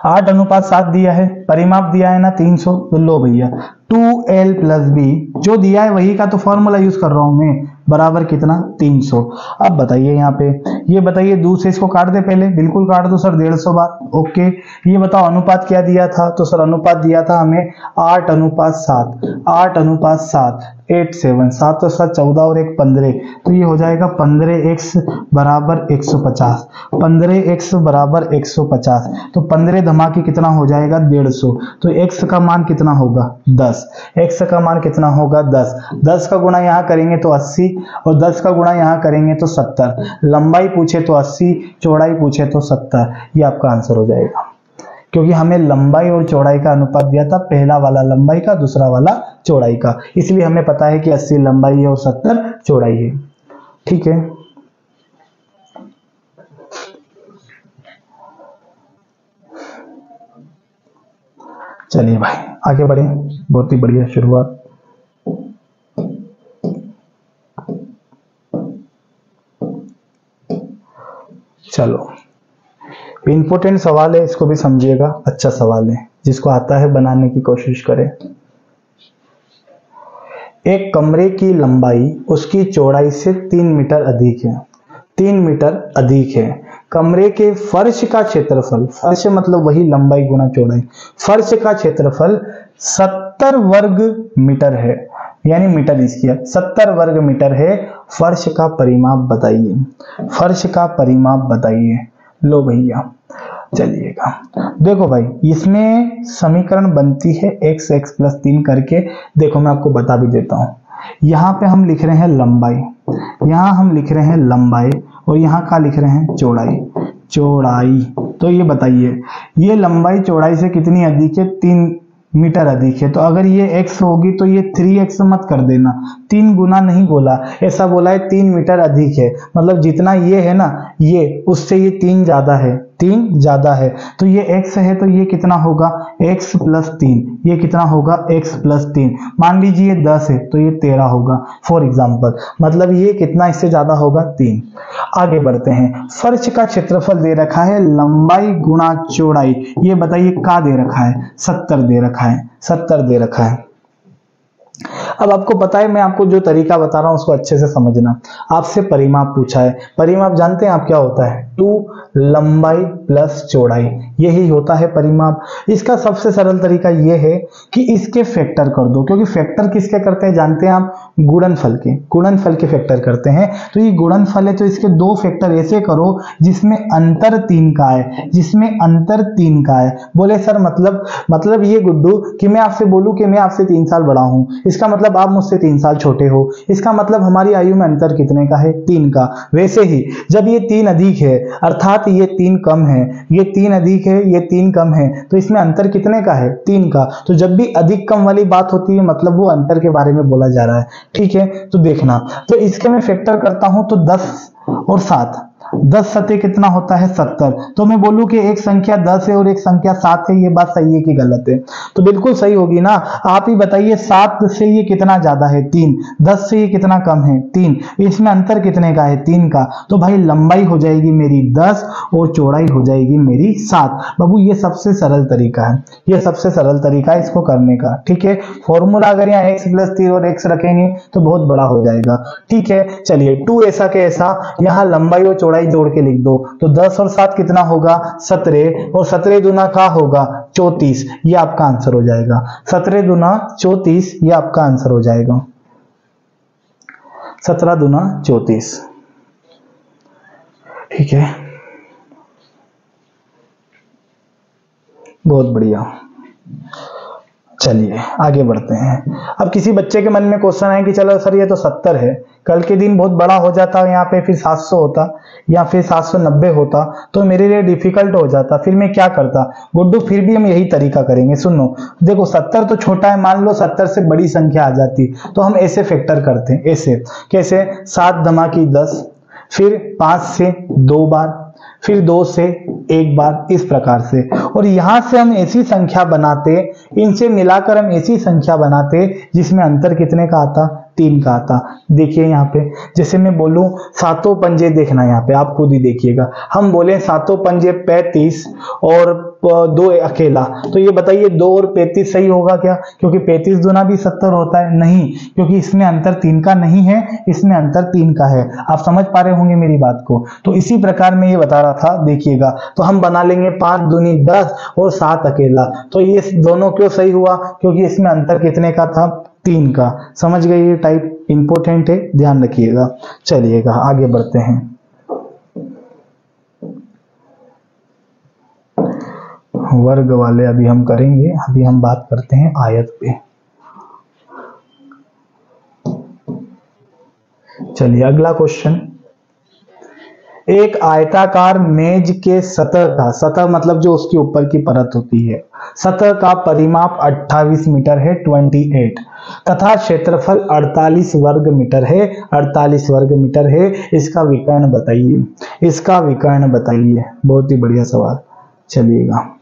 8:7 दिया है, परिमाप दिया है ना 300, तो लो भैया 2l + b जो दिया है वही का तो फॉर्मूला यूज कर रहा हूं मैं, बराबर कितना 300। अब बताइए यहाँ पे, ये बताइए 2 से इसको काट दे पहले, बिल्कुल काट दो सर 150 बार। ओके, ये बताओ अनुपात क्या दिया था, तो सर अनुपात दिया था हमें 8:7, 8:7, 8 7 7 तो 7 14 और 1 15, तो ये हो जाएगा 15x बराबर 150, 15x बराबर 150। तो 15 धमाके कितना हो जाएगा 150, तो x का मान कितना होगा 10, x का मान कितना होगा 10, 10 का गुणा यहाँ करेंगे तो 80, और 10 का गुणा यहाँ करेंगे तो 70। लंबाई पूछे तो 80, चौड़ाई पूछे तो 70, ये आपका आंसर हो जाएगा। क्योंकि हमें लंबाई और चौड़ाई का अनुपात दिया था, पहला वाला लंबाई का, दूसरा वाला चौड़ाई का, इसलिए हमें पता है कि 80 लंबाई है और 70 चौड़ाई है। ठीक है, चलिए भाई आगे बढ़े, बहुत ही बढ़िया शुरुआत। चलो, इंपॉर्टेंट सवाल है, इसको भी समझिएगा, अच्छा सवाल है, जिसको आता है बनाने की कोशिश करें। एक कमरे की लंबाई उसकी चौड़ाई से 3 मीटर अधिक है, 3 मीटर अधिक है। कमरे के फर्श का क्षेत्रफल, फर्श मतलब वही लंबाई गुना चौड़ाई, फर्श का क्षेत्रफल 70 वर्ग मीटर है, यानी मीटर स्क्वायर 70 वर्ग मीटर है। फर्श का परिमाप बताइए, फर्श का परिमाप बताइए। लो भैया चलिएगा, देखो भाई इसमें समीकरण बनती है x + 3 करके। देखो मैं आपको बता भी देता हूं, यहाँ पे हम लिख रहे हैं लंबाई, यहाँ हम लिख रहे हैं लंबाई, और यहाँ का लिख रहे हैं चौड़ाई, चौड़ाई। तो ये बताइए ये लंबाई चौड़ाई से कितनी अधिक है, 3 मीटर अधिक है। तो अगर ये x होगी तो ये 3x मत कर देना, 3 गुना नहीं बोला, ऐसा बोला है 3 मीटर अधिक है, मतलब जितना ये है ना ये, उससे ये 3 ज्यादा है, 3 ज्यादा है। तो ये x है तो ये कितना होगा x प्लस 3, ये कितना होगा x प्लस 3। मान लीजिए 10 है तो ये 13 होगा फॉर एग्जाम्पल, मतलब ये कितना इससे ज्यादा होगा 3। आगे बढ़ते हैं। फर्श का क्षेत्रफल दे रखा है लंबाई गुणा चौड़ाई, ये बताइए क्या दे रखा है, 70 दे रखा है, 70 दे रखा है। अब आपको पता है मैं आपको जो तरीका बता रहा हूं उसको अच्छे से समझना। आपसे परिमाप पूछा है, परिमाप जानते हैं आप क्या होता है, 2 लंबाई प्लस चौड़ाई, यही होता है परिमाप। इसका सबसे सरल तरीका यह है कि इसके फैक्टर कर दो, क्योंकि फैक्टर किसके करते हैं जानते हैं आप, गुणनफल के, गुणनफल के फैक्टर करते हैं। तो ये गुणनफल है तो इसके 2 फैक्टर ऐसे करो जिसमें अंतर 3 का है, जिसमें अंतर 3 का है। बोले सर मतलब ये गुड्डू कि मैं आपसे बोलूं कि मैं आपसे 3 साल बड़ा हूं, इसका मतलब आप मुझसे 3 साल छोटे हो, इसका मतलब हमारी आयु में अंतर कितने का है, 3 का। वैसे ही जब ये 3 अधिक है अर्थात ये 3 कम है, ये 3 अधिक है, ये 3 कम है, तो इसमें अंतर कितने का है, 3 का। तो जब भी अधिक कम वाली बात होती है मतलब वो अंतर के बारे में बोला जा रहा है, ठीक है। तो देखना, तो इसके मैं फैक्टर करता हूं तो 10 और 7, 10 सते कितना होता है 70। तो मैं बोलूं कि एक संख्या 10 है और एक संख्या 7 है, ये बात सही है कि गलत है, तो बिल्कुल सही होगी ना। आप ही बताइए 7 से ये कितना ज्यादा है 3, 10 से ये कितना कम है 3, इसमें अंतर कितने का है 3 का। तो भाई लंबाई हो जाएगी मेरी 10 और चौड़ाई हो जाएगी मेरी 7। बाबू ये सबसे सरल तरीका है, ये सबसे सरल तरीका है इसको करने का, ठीक है। फॉर्मूला अगर यहाँ x प्लस 3 और x रखेंगे तो बहुत बड़ा हो जाएगा, ठीक है। चलिए 2 ऐसा के ऐसा, यहाँ लंबाई और चौड़ाई जोड़ के लिख दो, तो 10 और 7 कितना होगा 17, और 17 दूना का होगा 34, ये आपका आंसर हो जाएगा। 17 दूना 34 ये आपका आंसर हो जाएगा, 17 दूना 34, ठीक है। बहुत बढ़िया, चलिए आगे बढ़ते हैं। अब किसी बच्चे के मन में क्वेश्चन है कि चलो सर ये तो 70 है, कल के दिन बहुत बड़ा हो जाता है यहाँ पे, फिर 700 होता या फिर 790 होता तो मेरे लिए डिफिकल्ट हो जाता, फिर मैं क्या करता। गुड्डू फिर भी हम यही तरीका करेंगे, सुनो देखो 70 तो छोटा है, मान लो 70 से बड़ी संख्या आ जाती तो हम ऐसे फैक्टर करते हैं, ऐसे कैसे, 7 दमा की 10, फिर 5 से 2 बार, फिर 2 से 1 बार, इस प्रकार से। और यहां से हम ऐसी संख्या बनाते, इनसे मिलाकर हम ऐसी संख्या बनाते जिसमें अंतर कितने का आता, 3 का आता। देखिए यहाँ पे जैसे मैं बोलूं सातों पंजे, देखना यहाँ पे आप खुद ही देखिएगा, हम बोले सातों पंजे 35 और 2 अकेला, तो ये बताइए 2 और 35 सही होगा क्या, क्योंकि 35 दूना भी 70 होता है, नहीं, क्योंकि इसमें अंतर 3 का नहीं है, इसमें अंतर 3 का है। आप समझ पा रहे होंगे मेरी बात को। तो इसी प्रकार मैं ये बता रहा था, देखिएगा तो हम बना लेंगे 5 दूनी 10 और 7 अकेला, तो ये दोनों क्यों सही हुआ, क्योंकि इसमें अंतर कितने का था, 3 का। समझ गए, ये टाइप इंपॉर्टेंट है, ध्यान रखिएगा। चलिएगा आगे बढ़ते हैं। वर्ग वाले अभी हम करेंगे, अभी हम बात करते हैं आयत पे। चलिए अगला क्वेश्चन, एक आयताकार मेज के सतह का, सतह मतलब जो उसके ऊपर की परत होती है, सतह का परिमाप 28 मीटर है 28, तथा क्षेत्रफल 48 वर्ग मीटर है, 48 वर्ग मीटर है। इसका विकर्ण बताइए, इसका विकर्ण बताइए। बहुत ही बढ़िया सवाल। चलिएगा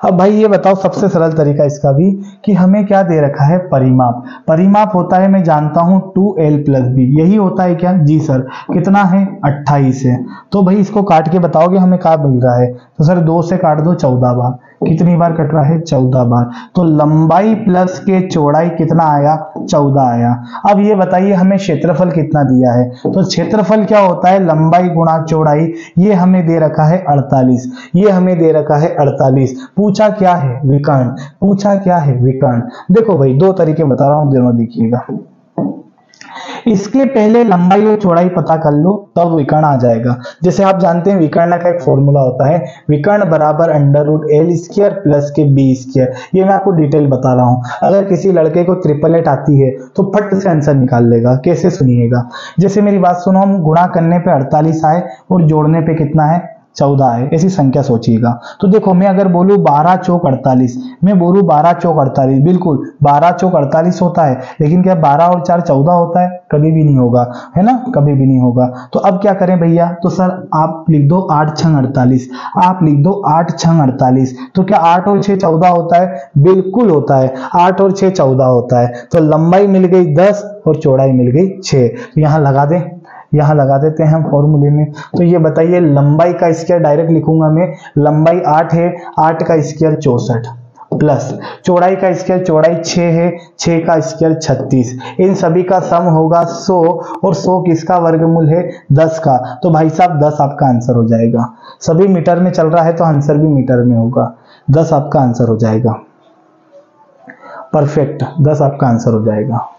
अब भाई ये बताओ, सबसे सरल तरीका इसका भी कि हमें क्या दे रखा है, परिमाप। परिमाप होता है मैं जानता हूं 2l प्लस b, यही होता है क्या, जी सर। कितना है 28 है, तो भाई इसको काट के बताओगे हमें क्या मिल रहा है, तो सर 2 से काट दो 14 बार, कितनी बार कट रहा है 14 बार। तो लंबाई प्लस के चौड़ाई कितना आया, 14 आया। अब ये बताइए हमें क्षेत्रफल कितना दिया है, तो क्षेत्रफल क्या होता है, लंबाई गुणा चौड़ाई, ये हमें दे रखा है 48, ये हमें दे रखा है 48। पूछा क्या है, विकर्ण, पूछा क्या है, विकर्ण। देखो भाई 2 तरीके बता रहा हूं, दोनों देखिएगा। इसके पहले लंबाई और चौड़ाई पता कर लो तब विकर्ण आ जाएगा। जैसे आप जानते हैं विकर्ण का एक फॉर्मूला होता है, विकर्ण बराबर √l² प्लस के b²। ये मैं आपको डिटेल बता रहा हूं, अगर किसी लड़के को 888 आती है तो फट से आंसर निकाल लेगा। कैसे, सुनिएगा। जैसे मेरी बात सुनो, हम गुणा करने पे 48 आए और जोड़ने पे कितना है 14 आए, ऐसी संख्या सोचिएगा। तो देखो मैं अगर बोलूं 12 चौक 48, मैं बोलूं 12 चौक 48, बिल्कुल 12 चौक 48 होता है, लेकिन क्या 12 और 4 14 होता है? कभी भी नहीं होगा, है ना, कभी भी नहीं होगा। तो अब क्या करें भैया? तो सर आप लिख दो 8 छंग 48, आप लिख दो 8 छंग 48। तो क्या 8 और 6 14 होता है? बिल्कुल होता है, 8 और 6 14 होता है। तो लंबाई मिल गई 10 और चौड़ाई मिल गई 6। यहां लगा दें, यहां लगा देते हैं हम फॉर्मूले में। तो ये बताइए लंबाई का स्क्वायर डायरेक्ट लिखूंगा मैं, लंबाई 8 है, 8 का स्क्वायर 64 प्लस चौड़ाई का स्क्वायर, चौड़ाई 6 है, 6 का स्क्वायर 36। इन सभी का सम होगा 100 और 100 किसका वर्गमूल है? 10 का। तो भाई साहब 10 आपका आंसर हो जाएगा। सभी मीटर में चल रहा है तो आंसर भी मीटर में होगा। 10 आपका आंसर हो जाएगा। परफेक्ट, 10 आपका आंसर हो जाएगा।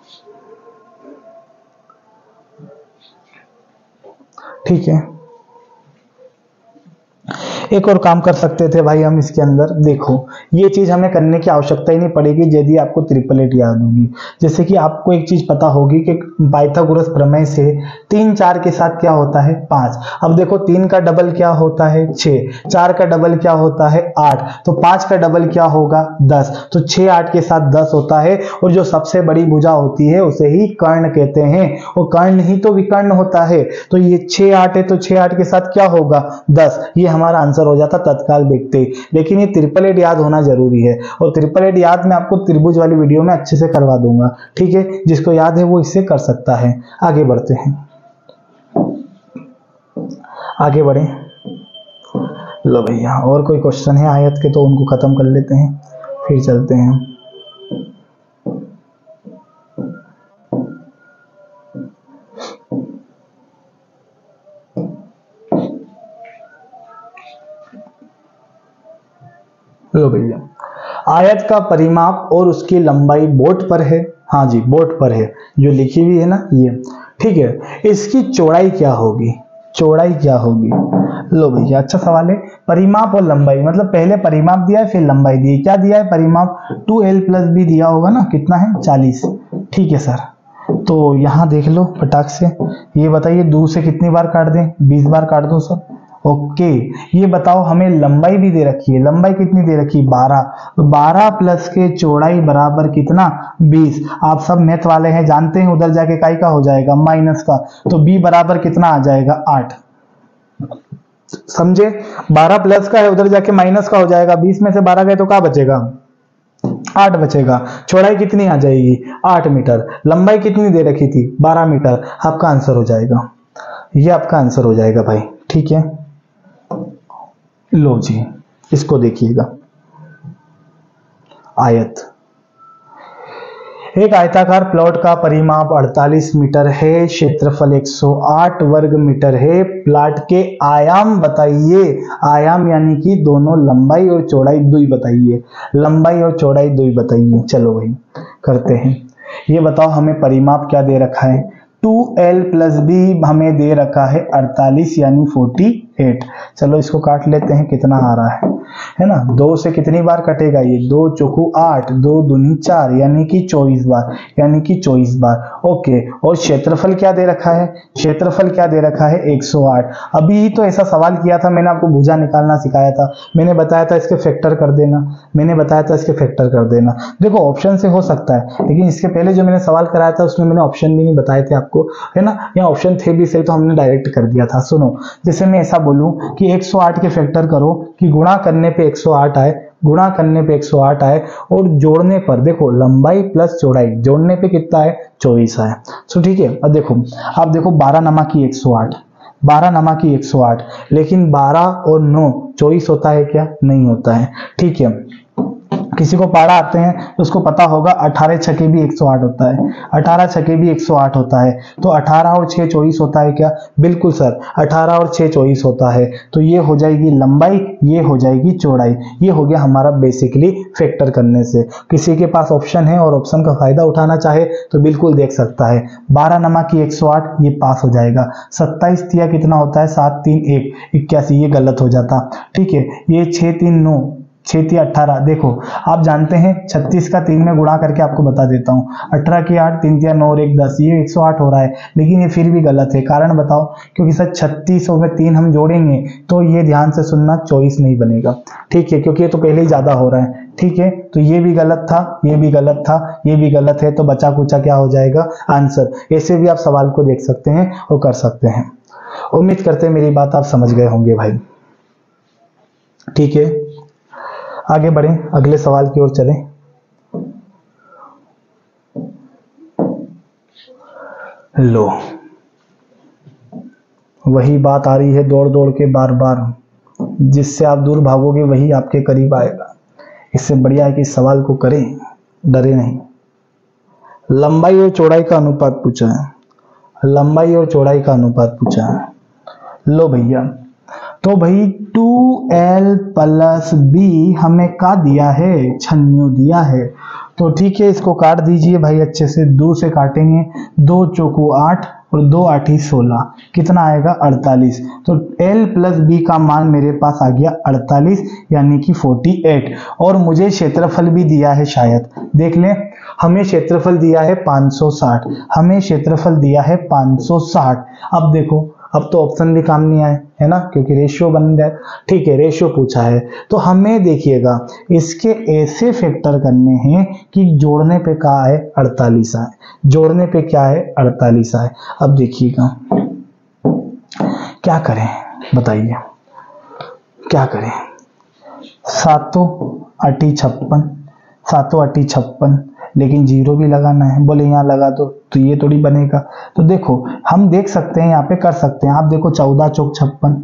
ठीक है, एक और काम कर सकते थे भाई हम इसके अंदर। देखो ये चीज हमें करने की आवश्यकता ही नहीं पड़ेगी यदि आपको ट्रिपलेट याद होगी। जैसे कि आपको एक चीज पता होगी कि पाइथागोरस प्रमेय से 3 4 के साथ क्या होता है? 5। अब देखो 3 का डबल क्या होता है? 6। 4 का डबल क्या होता है? 8। तो 5 का डबल क्या होगा? 10। तो 6 8 के साथ 10 होता है, और जो सबसे बड़ी भुजा होती है उसे ही कर्ण कहते हैं, और कर्ण ही तो विकर्ण होता है। तो ये 6 8 है, तो 6 8 के साथ क्या होगा? 10। ये हमारा आंसर हो जाता तत्काल देखते ही। लेकिन ये ट्रिपलेट याद होना जरूरी है, और ट्रिपलेट याद मैं आपको त्रिभुज वाली वीडियो में अच्छे से करवा दूंगा। ठीक है, जिसको याद है वो इससे कर सकता है। आगे बढ़ते हैं, आगे बढ़े। लो भैया और कोई क्वेश्चन है आयत के तो उनको खत्म कर लेते हैं, फिर चलते हैं। लो भैया, आयत का परिमाप और उसकी लंबाई बोर्ड पर है। हाँ जी, बोर्ड पर है जो लिखी हुई है ना ये। ठीक है, इसकी चौड़ाई क्या होगी? चौड़ाई क्या होगी? लो भैया अच्छा सवाल है। परिमाप और लंबाई, मतलब पहले परिमाप दिया है फिर लंबाई दी है। क्या दिया है? परिमाप 2l + b दिया होगा ना, कितना है? 40। ठीक है सर, तो यहां देख लो फटाक से, ये बताइए 2 से कितनी बार काट दें? 20 बार काट दो सर। ओके, ये बताओ हमें लंबाई भी दे रखी है, लंबाई कितनी दे रखी है? 12। तो 12 प्लस के चौड़ाई बराबर कितना? 20। आप सब मैथ वाले हैं, जानते हैं उधर जाके काई का हो जाएगा? माइनस का। तो b बराबर कितना आ जाएगा? 8। समझे? 12 प्लस का है, उधर जाके माइनस का हो जाएगा। 20 में से 12 गए तो क्या बचेगा? 8 बचेगा। चौड़ाई कितनी आ जाएगी? 8 मीटर। लंबाई कितनी दे रखी थी? 12 मीटर। आपका आंसर हो जाएगा, ये आपका आंसर हो जाएगा भाई। ठीक है, लो जी इसको देखिएगा। आयत, एक आयताकार प्लॉट का परिमाप 48 मीटर है, क्षेत्रफल 108 वर्ग मीटर है। प्लॉट के आयाम बताइए। आयाम यानी कि दोनों लंबाई और चौड़ाई दुई बताइए, लंबाई और चौड़ाई दुई बताइए। चलो भाई करते हैं। ये बताओ हमें परिमाप क्या दे रखा है? 2l + b हमें दे रखा है 48 यानी 48। चलो इसको काट लेते हैं, कितना आ रहा है ना? 2 से कितनी बार कटेगा ये? 2 चौकू 8, 2 दूनी 4 यानी कि 24 बार, यानी कि 24 बार। ओके, और क्षेत्रफल क्या दे रखा है? क्षेत्रफल क्या दे रखा है? 108। अभी तो ऐसा सवाल किया था मैंने, आपको भुजा निकालना सिखाया था, मैंने बताया था इसके फैक्टर कर देना, मैंने बताया था इसके फैक्टर कर देना। देखो ऑप्शन से हो सकता है, लेकिन इसके पहले जो मैंने सवाल कराया था उसमें मैंने ऑप्शन भी नहीं बताए थे आपको, है ना? यहाँ ऑप्शन थे भी सही तो हमने डायरेक्ट कर दिया था। सुनो, जैसे मैं ऐसा बोलूं कि 108 के फैक्टर करो कि गुणा करने पे 108 आए, गुणा करने पे 108 आए, और जोड़ने पर देखो लंबाई प्लस चौड़ाई जोड़ने पे कितना है? 24 आए। सो ठीक है, अब देखो, आप देखो 12 नमा की 108, 12 नमा की 108, लेकिन 12 और 9 24 होता है क्या? नहीं होता है। ठीक है, किसी को पारा आते हैं तो उसको पता होगा 18 छके भी 108 होता है, 18 छके भी 108 होता है। तो 18 और 6 24 होता है क्या? बिल्कुल सर, 18 और 6 24 होता है। तो ये हो जाएगी लंबाई, ये हो जाएगी चौड़ाई। ये हो गया हमारा बेसिकली फैक्टर करने से। किसी के पास ऑप्शन है और ऑप्शन का फायदा उठाना चाहे तो बिल्कुल देख सकता है। 12 नमा की 108 ये पास हो जाएगा। 27 तिया कितना होता है? 7 3 1 81, ये गलत हो जाता। ठीक है, ये 6 3 9 6 3 18। देखो आप जानते हैं 36 का 3 में गुणा करके आपको बता देता हूँ, 18 की 8, 3 3 9 और 1 10, ये 108 हो रहा है, लेकिन ये फिर भी गलत है। कारण बताओ, क्योंकि सर 36 में 3 हम जोड़ेंगे तो ये ध्यान से सुनना 24 नहीं बनेगा, ठीक है, क्योंकि ये तो पहले ही ज्यादा हो रहा है, ठीक है। तो ये भी गलत था, ये भी गलत था, ये भी गलत है, तो बचा कुचा क्या हो जाएगा आंसर। ऐसे भी आप सवाल को देख सकते हैं और कर सकते हैं। उम्मीद करते हैं मेरी बात आप समझ गए होंगे भाई, ठीक है। आगे बढ़े, अगले सवाल की ओर चलें। लो, वही बात आ रही है दौड़ दौड़ के बार बार, जिससे आप दूर भागोगे वही आपके करीब आएगा। इससे बढ़िया है कि इस सवाल को करें, डरे नहीं। लंबाई और चौड़ाई का अनुपात पूछा है, लंबाई और चौड़ाई का अनुपात पूछा है। लो भैया, तो भाई 2l प्लस बी हमें का दिया है, 96 दिया है। तो ठीक है, इसको काट दीजिए भाई अच्छे से, 2 से काटेंगे, 2 चौको 8 और 2 8 16, कितना आएगा 48। तो l प्लस बी का मान मेरे पास आ गया 48, यानी कि 48। और मुझे क्षेत्रफल भी दिया है, शायद देख लें, हमें क्षेत्रफल दिया है 560, हमें क्षेत्रफल दिया है 560। अब देखो, अब तो ऑप्शन भी काम नहीं आए, है ना, क्योंकि रेशियो बन जाए, ठीक है, रेशियो पूछा है। तो हमें देखिएगा इसके ऐसे फैक्टर करने हैं कि जोड़ने पे क्या है 48 आए, जोड़ने पे क्या है 48 आए। अब देखिएगा क्या करें, बताइए क्या करें। 7 8 56, 7 8 56, लेकिन जीरो भी लगाना है, बोले यहाँ लगा दो तो ये थोड़ी बनेगा। तो देखो हम देख सकते हैं, यहाँ पे कर सकते हैं। आप देखो 14 चौक 56,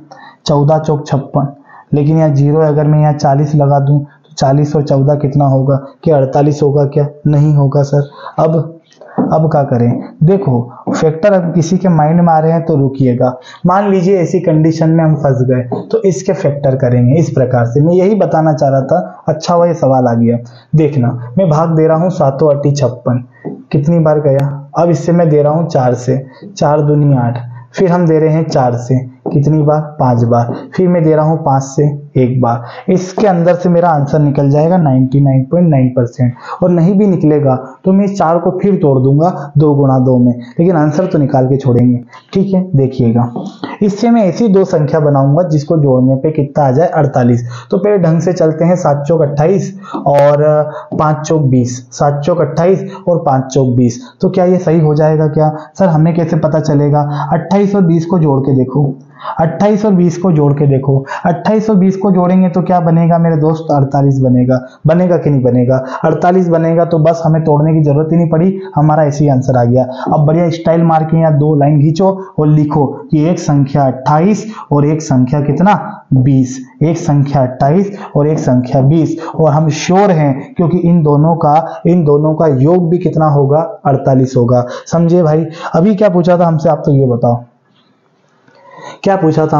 14 चौक 56, लेकिन यहाँ जीरो, अगर मैं यहाँ 40 लगा दूं तो 40 और 14 कितना होगा, क्या 48 होगा, क्या नहीं होगा सर। अब क्या करें, देखो फैक्टर अब किसी के माइंड में आ रहे हैं तो रुकिएगा। मान लीजिए ऐसी कंडीशन में हम फंस गए तो इसके फैक्टर करेंगे इस प्रकार से। मैं यही बताना चाह रहा था, अच्छा हुआ ये सवाल आ गया। देखना, मैं भाग दे रहा हूँ 7 8 56, कितनी बार गया। अब इससे मैं दे रहा हूँ 4 से, 4 दूनी 8, फिर हम दे रहे हैं 4 से, कितनी बार 5 बार, फिर मैं दे रहा हूँ 5 से 1 बार। इसके अंदर से मेरा आंसर निकल जाएगा 99.9%। और नहीं भी निकलेगा तो मैं इस 4 को फिर तोड़ दूंगा 2 गुणा 2 में, लेकिन आंसर तो निकाल के छोड़ेंगे, ठीक है। देखिएगा, इससे मैं ऐसी 2 संख्या बनाऊंगा जिसको जोड़ने पे कितना आ जाए 48। तो पहले ढंग से चलते हैं, 7 चौक 28 और 5 चौक 20, 7 चौक 28 और 5 चौक 20। तो क्या ये सही हो जाएगा क्या सर, हमें कैसे पता चलेगा। 28 और 20 को जोड़ के देखो, 28 और 20 को जोड़ के देखो, 28 और 20 को जोड़ेंगे तो क्या बनेगा मेरे दोस्त, 48 बनेगा। बनेगा कि नहीं बनेगा, 48 बनेगा। तो बस हमें तोड़ने की जरूरत ही नहीं पड़ी, हमारा ऐसे ही आंसर आ गया। अब बढ़िया स्टाइल मार के यहाँ 2 लाइन खींचो और लिखो कि एक संख्या 28 और एक संख्या कितना 20, एक संख्या 28 और एक संख्या 20। और हम श्योर हैं क्योंकि इन दोनों का योग भी कितना होगा 48 होगा। समझे भाई। अभी क्या पूछा था हमसे, आप तो ये बताओ क्या पूछा था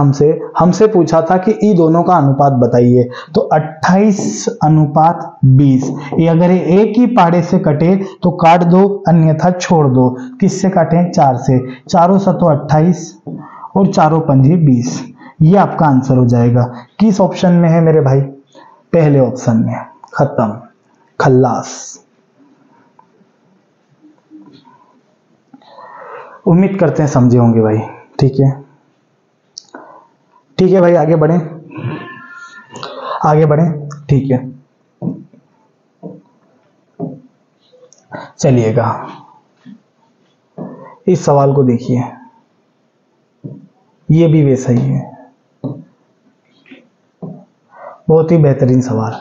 हमसे पूछा था कि इन दोनों का अनुपात बताइए। तो 28 अनुपात 20, ये अगर एक ही पाड़े से कटे तो काट दो, अन्यथा छोड़ दो। किससे काटें, 4 से, 4 7 28 और 4 5 20। ये आपका आंसर हो जाएगा। किस ऑप्शन में है मेरे भाई, पहले ऑप्शन में। खत्म, खल्लास। उम्मीद करते हैं समझे होंगे भाई, ठीक है, ठीक है भाई। आगे बढ़ें, आगे बढ़ें, ठीक है। चलिएगा, इस सवाल को देखिए, ये भी वैसा ही है, बहुत ही बेहतरीन सवाल।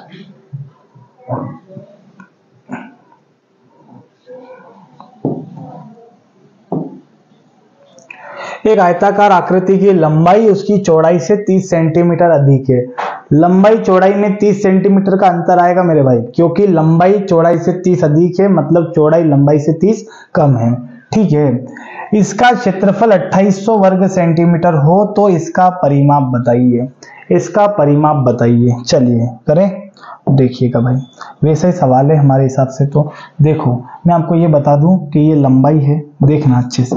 एक आयताकार आकृति की लंबाई उसकी चौड़ाई से 30 सेंटीमीटर अधिक है। लंबाई चौड़ाई में 30 सेंटीमीटर का अंतर आएगा मेरे भाई, क्योंकि लंबाई चौड़ाई से 30 अधिक है, मतलब चौड़ाई लंबाई से 30 कम है, ठीक है। इसका क्षेत्रफल 2800 वर्ग सेंटीमीटर हो तो इसका परिमाप बताइए, इसका परिमाप बताइए। चलिए करें, देखिएगा भाई, वैसे ही सवाल है हमारे हिसाब से। तो देखो मैं आपको ये बता दूं कि ये लंबाई है, देखना अच्छे से,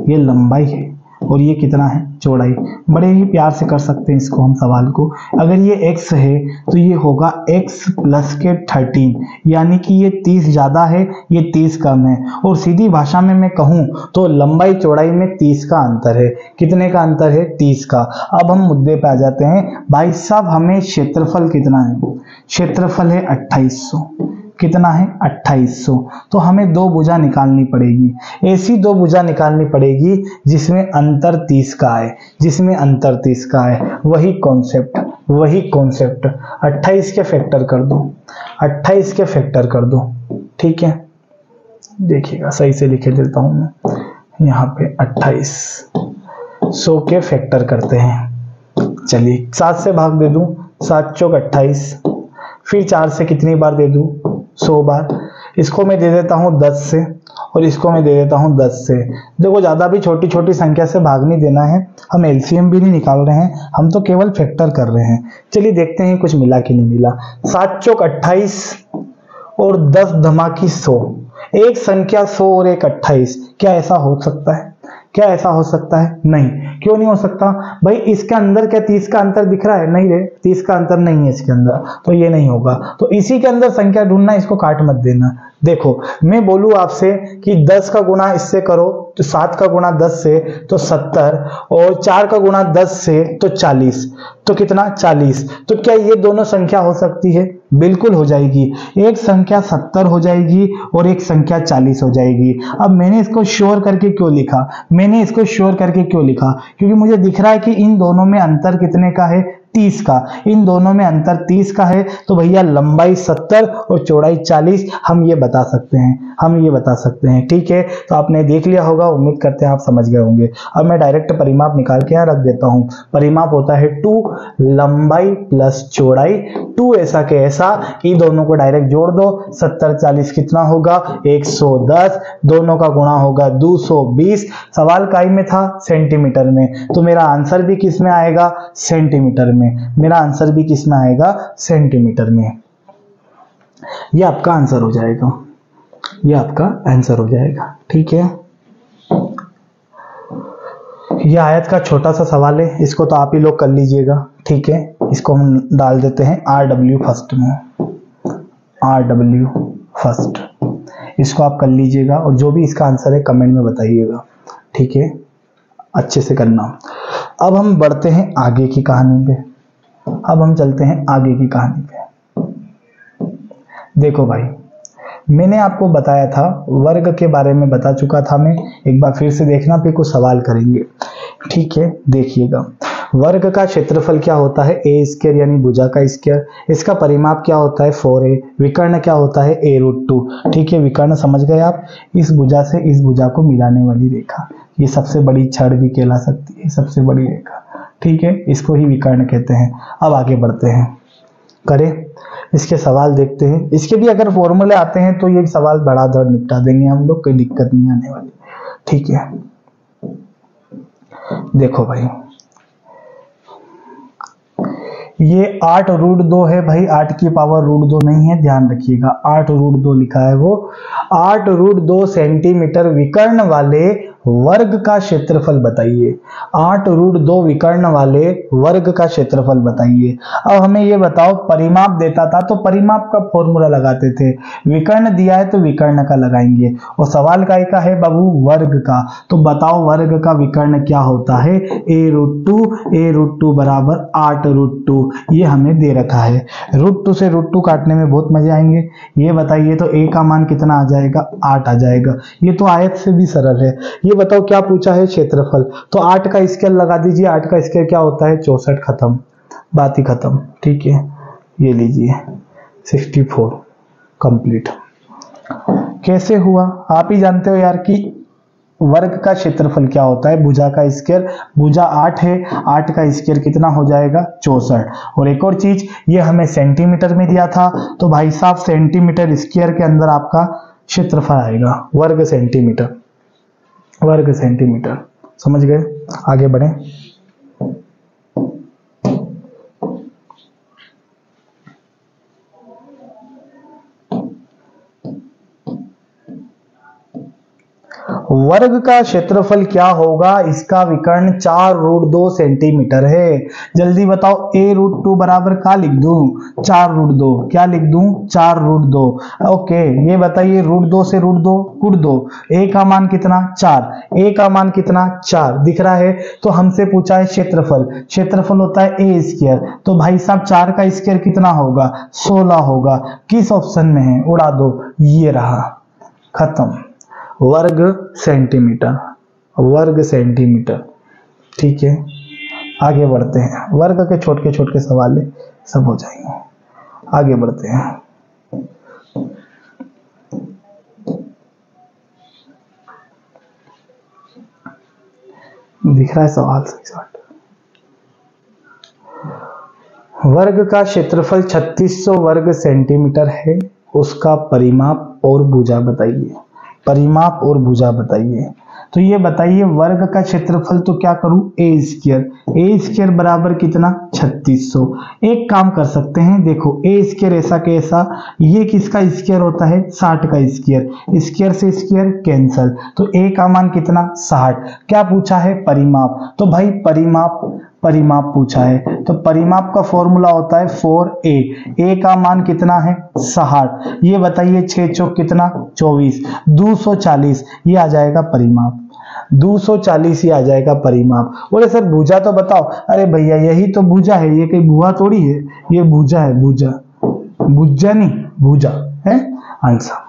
ये लंबाई है, और ये कितना है चौड़ाई। बड़े ही प्यार से कर सकते हैं इसको हम सवाल को। अगर ये x है तो ये होगा x प्लस के 13, यानी कि ये 30 ज्यादा है, ये 30 कम है। और सीधी भाषा में मैं कहूँ तो लंबाई चौड़ाई में 30 का अंतर है। कितने का अंतर है? 30 का। अब हम मुद्दे पे आ जाते हैं। भाई साहब हमें क्षेत्रफल कितना है? क्षेत्रफल है 2800। कितना है? 2800। तो हमें दो भुजा निकालनी पड़ेगी, ऐसी दो भुजा निकालनी पड़ेगी जिसमें अंतर 30 का है, जिसमें अंतर 30 का है। वही कॉन्सेप्ट, वही कॉन्सेप्ट। 28 के फैक्टर कर दो, 28 के फैक्टर कर दो, ठीक है। देखिएगा सही से लिखे देता हूं मैं यहाँ पे 28 100 के फैक्टर करते हैं। चलिए 7 से भाग दे दूं, 7 चौक 28, फिर 4 से कितनी बार दे दूं? 100 बार। इसको मैं दे देता हूं 10 से और इसको मैं दे देता हूं 10 से। देखो ज्यादा भी छोटी छोटी संख्या से भाग नहीं देना है, हम एलसीएम भी नहीं निकाल रहे हैं, हम तो केवल फैक्टर कर रहे हैं। चलिए देखते हैं कुछ मिला कि नहीं मिला। 7 चौक 28 और 10 धमाकी 100, एक संख्या 100 और एक 28। क्या ऐसा हो सकता है? क्या ऐसा हो सकता है? नहीं। क्यों नहीं हो सकता भाई? इसके अंदर क्या 30 का अंतर दिख रहा है? नहीं रे, 30 का अंतर नहीं है इसके अंदर, तो ये नहीं होगा। तो इसी के अंदर संख्या ढूंढना, इसको काट मत देना। देखो मैं बोलूं आपसे कि 10 का गुणा इससे करो तो 7 का गुणा 10 से तो 70, और 4 का गुणा 10 से तो 40, तो कितना? 40। तो क्या ये दोनों संख्या हो सकती है? बिल्कुल हो जाएगी। एक संख्या 70 हो जाएगी और एक संख्या 40 हो जाएगी। अब मैंने इसको श्योर करके क्यों लिखा? मैंने इसको श्योर करके क्यों लिखा? क्योंकि मुझे दिख रहा है कि इन दोनों में अंतर कितने का है? 30 का। इन दोनों में अंतर 30 का है, तो भैया लंबाई 70 और चौड़ाई 40, हम ये बता सकते हैं, हम ये बता सकते हैं। ठीक है, तो आपने देख लिया होगा, उम्मीद करते हैं आप समझ गए होंगे। अब मैं डायरेक्ट परिमाप निकाल के यहाँ रख देता हूं। परिमाप होता है 2 लंबाई प्लस चौड़ाई। 2 ऐसा के ऐसा, कि दोनों को डायरेक्ट जोड़ दो। 70 40 कितना होगा? 110। दोनों का गुणा होगा 220। सवाल काई में था? सेंटीमीटर में। तो मेरा आंसर भी किस में आएगा? सेंटीमीटर में। मेरा आंसर भी किस में आएगा? सेंटीमीटर में। ये आपका आंसर हो जाएगा, ये आपका आंसर हो जाएगा। ठीक है, ये आयत का छोटा सा सवाल है, इसको तो आप ही लोग कर लीजिएगा। ठीक है, इसको हम डाल देते हैं RW फर्स्ट में, RW फर्स्ट। इसको आप कर लीजिएगा और जो भी इसका आंसर है कमेंट में बताइएगा। ठीक है, अच्छे से करना। अब हम बढ़ते हैं आगे की कहानी पे। अब हम चलते हैं आगे की कहानी पे। देखो भाई, मैंने आपको बताया था, वर्ग के बारे में बता चुका था मैं। एक बार फिर से देखना, फिर कुछ सवाल करेंगे। ठीक है, देखिएगा। वर्ग का क्षेत्रफल क्या होता है? ए स्क्वायर, यानी भुजा का स्क्वायर। इसका परिमाप क्या होता है? 4a। विकर्ण क्या होता है? a√2। ठीक है, विकर्ण समझ गए आप? इस भुजा से इस भुजा को मिलाने वाली रेखा, ये सबसे बड़ी छड़ भी कहला सकती है, सबसे बड़ी रेखा। ठीक है, इसको ही विकर्ण कहते हैं। अब आगे बढ़ते हैं, करें इसके सवाल देखते हैं। इसके भी अगर फॉर्मूले आते हैं तो ये सवाल बड़ा धड़ निपटा देंगे हम लोग, कोई दिक्कत नहीं आने वाली। ठीक है, देखो भाई, ये 8√2 है भाई, 8 की पावर √2 नहीं है, ध्यान रखिएगा। 8√2 लिखा है वो। 8√2 सेंटीमीटर विकर्ण वाले वर्ग का क्षेत्रफल बताइए। 8√2 विकर्ण वाले वर्ग का क्षेत्रफल बताइए। अब हमें ये बताओ, परिमाप देता था तो परिमाप का फॉर्मूला लगाते थे, विकर्ण दिया है तो विकर्ण का लगाएंगे। और सवाल का है बाबू? वर्ग का। तो बताओ वर्ग का विकर्ण क्या होता है? a√2। a√2 बराबर 8√2, ये हमें दे रखा है। √2 से √2 काटने में बहुत मजे आएंगे। ये बताइए तो a का मान कितना आ जाएगा? 8 आ जाएगा। ये तो आयत से भी सरल है। ये बताओ क्या पूछा है? क्षेत्रफल। तो 8 का स्क्वायर लगा दीजिए। 8 का स्क्वायर क्या होता है? 64। खत्म, बात ही खत्म। ठीक है, ये लीजिए 64 कंप्लीट। कैसे हुआ? आप ही जानते हो यार कि वर्ग का क्षेत्रफल क्या होता है? भुजा का स्क्वायर। भुजा 8 है, 8 का स्क्वायर कितना हो जाएगा? 64। और एक और चीज, ये हमें सेंटीमीटर में दिया था, तो भाई साहब सेंटीमीटर स्क्वायर के अंदर आपका क्षेत्रफल आएगा वर्ग सेंटीमीटर, वर्ग सेंटीमीटर। समझ गए? आगे बढ़े। वर्ग का क्षेत्रफल क्या होगा? इसका विकर्ण 4√2 सेंटीमीटर है। जल्दी बताओ, a√2 बराबर क्या लिख दूं? 4√2। क्या लिख दूं? 4√2। ओके, ये बताइए √2 से √2 कूट दो। a का मान कितना? 4। a का मान कितना? 4 दिख रहा है। तो हमसे पूछा है क्षेत्रफल, क्षेत्रफल होता है a स्क्वायर। तो भाई साहब 4 का स्क्वायर कितना होगा? 16 होगा। किस ऑप्शन में है? उड़ा दो, ये रहा, खत्म। वर्ग सेंटीमीटर, वर्ग सेंटीमीटर। ठीक है, आगे बढ़ते हैं। वर्ग के छोटे छोटे सवाल सब हो जाएंगे, आगे बढ़ते हैं। दिख रहा है सवाल? वर्ग का क्षेत्रफल 3600 वर्ग सेंटीमीटर है, उसका परिमाप और भुजा बताइए। परिमाप और भुजा बताइए। तो ये बताइए वर्ग का क्षेत्रफल तो क्या करूं? ए स्क्वायर बराबर कितना? 3600। एक काम कर सकते हैं, देखो ए स्क्वायर ऐसा कैसा, ये किसका स्क्वायर होता है? 60 का स्क्वायर, स्क्वायर से स्क्वायर कैंसल, तो ए का मान कितना? 60। क्या पूछा है? परिमाप। तो भाई परिमाप पूछा है, तो परिमाप का फॉर्मूला होता है 4a। a का मान कितना है? 60। ये बताइए 6 चौक कितना? 24। 240 ये आ जाएगा परिमाप। 240 ही आ जाएगा परिमाप। बोले सर भुजा तो बताओ। अरे भैया यही तो भुजा है, ये कहीं भुआ थोड़ी है, ये भुजा है, भुजा, भुजा नहीं, भुजा है। Answer,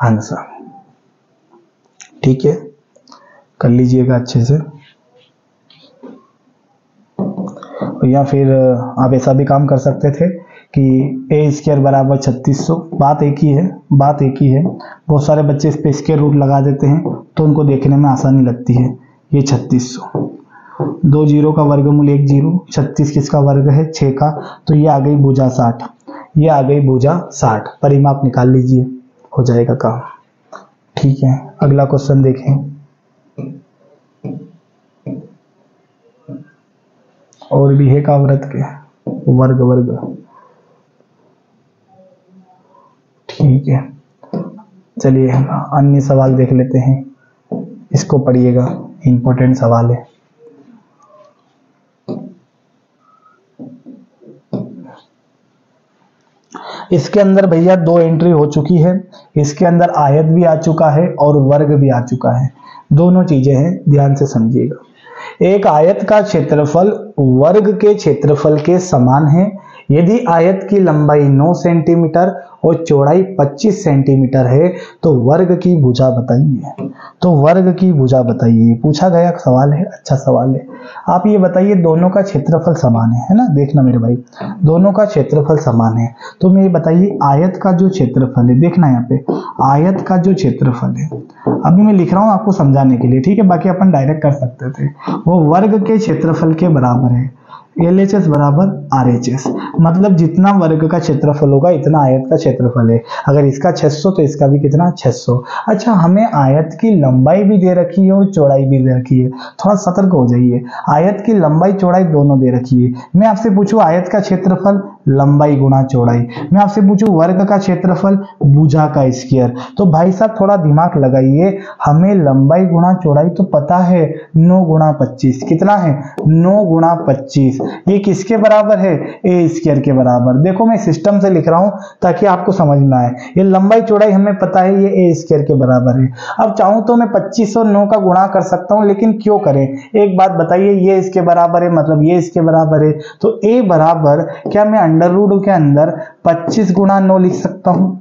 answer. ठीक है, कर लीजिएगा अच्छे से। या फिर आप ऐसा भी काम कर सकते थे कि ए स्क्वायर बराबर 3600। बात एक ही है, बात एक ही है। बहुत सारे बच्चे इस पे स्क्वायर रूट लगा देते हैं तो उनको देखने में आसानी लगती है। ये 3600, 2 जीरो का वर्गमूल 1 जीरो, 36 किसका वर्ग है? 6 का। तो ये आ गई भुजा 60, ये आ गई भुजा 60। परिमाप निकाल लीजिए, हो जाएगा काम। ठीक है, अगला क्वेश्चन देखें। और भी है का व्रत के वर्ग, वर्ग। ठीक है, चलिए अन्य सवाल देख लेते हैं, इसको पढ़िएगा, इंपॉर्टेंट सवाल है। इसके अंदर भैया 2 एंट्री हो चुकी है। इसके अंदर आयत भी आ चुका है और वर्ग भी आ चुका है, दोनों चीजें हैं, ध्यान से समझिएगा। एक आयत का क्षेत्रफल वर्ग के क्षेत्रफल के समान है यदि आयत की लंबाई 9 सेंटीमीटर और चौड़ाई 25 सेंटीमीटर है तो वर्ग की भुजा बताइए। तो वर्ग की भुजा बताइए, पूछा गया सवाल है, अच्छा सवाल है। आप ये बताइए दोनों का क्षेत्रफल समान है ना? देखना मेरे भाई, दोनों का क्षेत्रफल समान है। तो मैं ये बताइए आयत का जो क्षेत्रफल है, देखना यहाँ पे आयत का जो क्षेत्रफल है, अभी मैं लिख रहा हूँ आपको समझाने के लिए, ठीक है, बाकी अपन डायरेक्ट कर सकते थे। वो वर्ग के क्षेत्रफल के बराबर है। LHS बराबर RHS, मतलब जितना वर्ग का क्षेत्रफल होगा इतना आयत का क्षेत्रफल है। अगर इसका 600 तो इसका भी कितना? 600। अच्छा, हमें आयत की लंबाई भी दे रखी है और चौड़ाई भी दे रखी है, थोड़ा सतर्क हो जाइए। आयत की लंबाई चौड़ाई दोनों दे रखी है। मैं आपसे पूछूं आयत का क्षेत्रफल लंबाई गुणा चौड़ाई, मैं आपसे पूछूं वर्ग का क्षेत्रफल भुजा का स्क्वायर, तो भाई साहब थोड़ा दिमाग लगाइए। हमें लंबाई गुणा चौड़ाई तो पता है, 9 गुणा 25 कितना है? 9 गुणा 25। ये किसके बराबर है? ए स्क्वायर के बराबर। देखो मैं सिस्टम से लिख रहा हूं ताकि आपको समझ में आए। ये लंबाई चौड़ाई हमें पता है, ये ए स्क्वायर के बराबर है। अब चाहूं तो मैं 25 और 9 का गुणा कर सकता हूं, लेकिन क्यों करें? एक बात बताइए, ये इसके बराबर है मतलब ये इसके बराबर है, तो ए बराबर, क्या मैं अंडर रूट के अंदर 25 गुणा 9 लिख सकता हूं?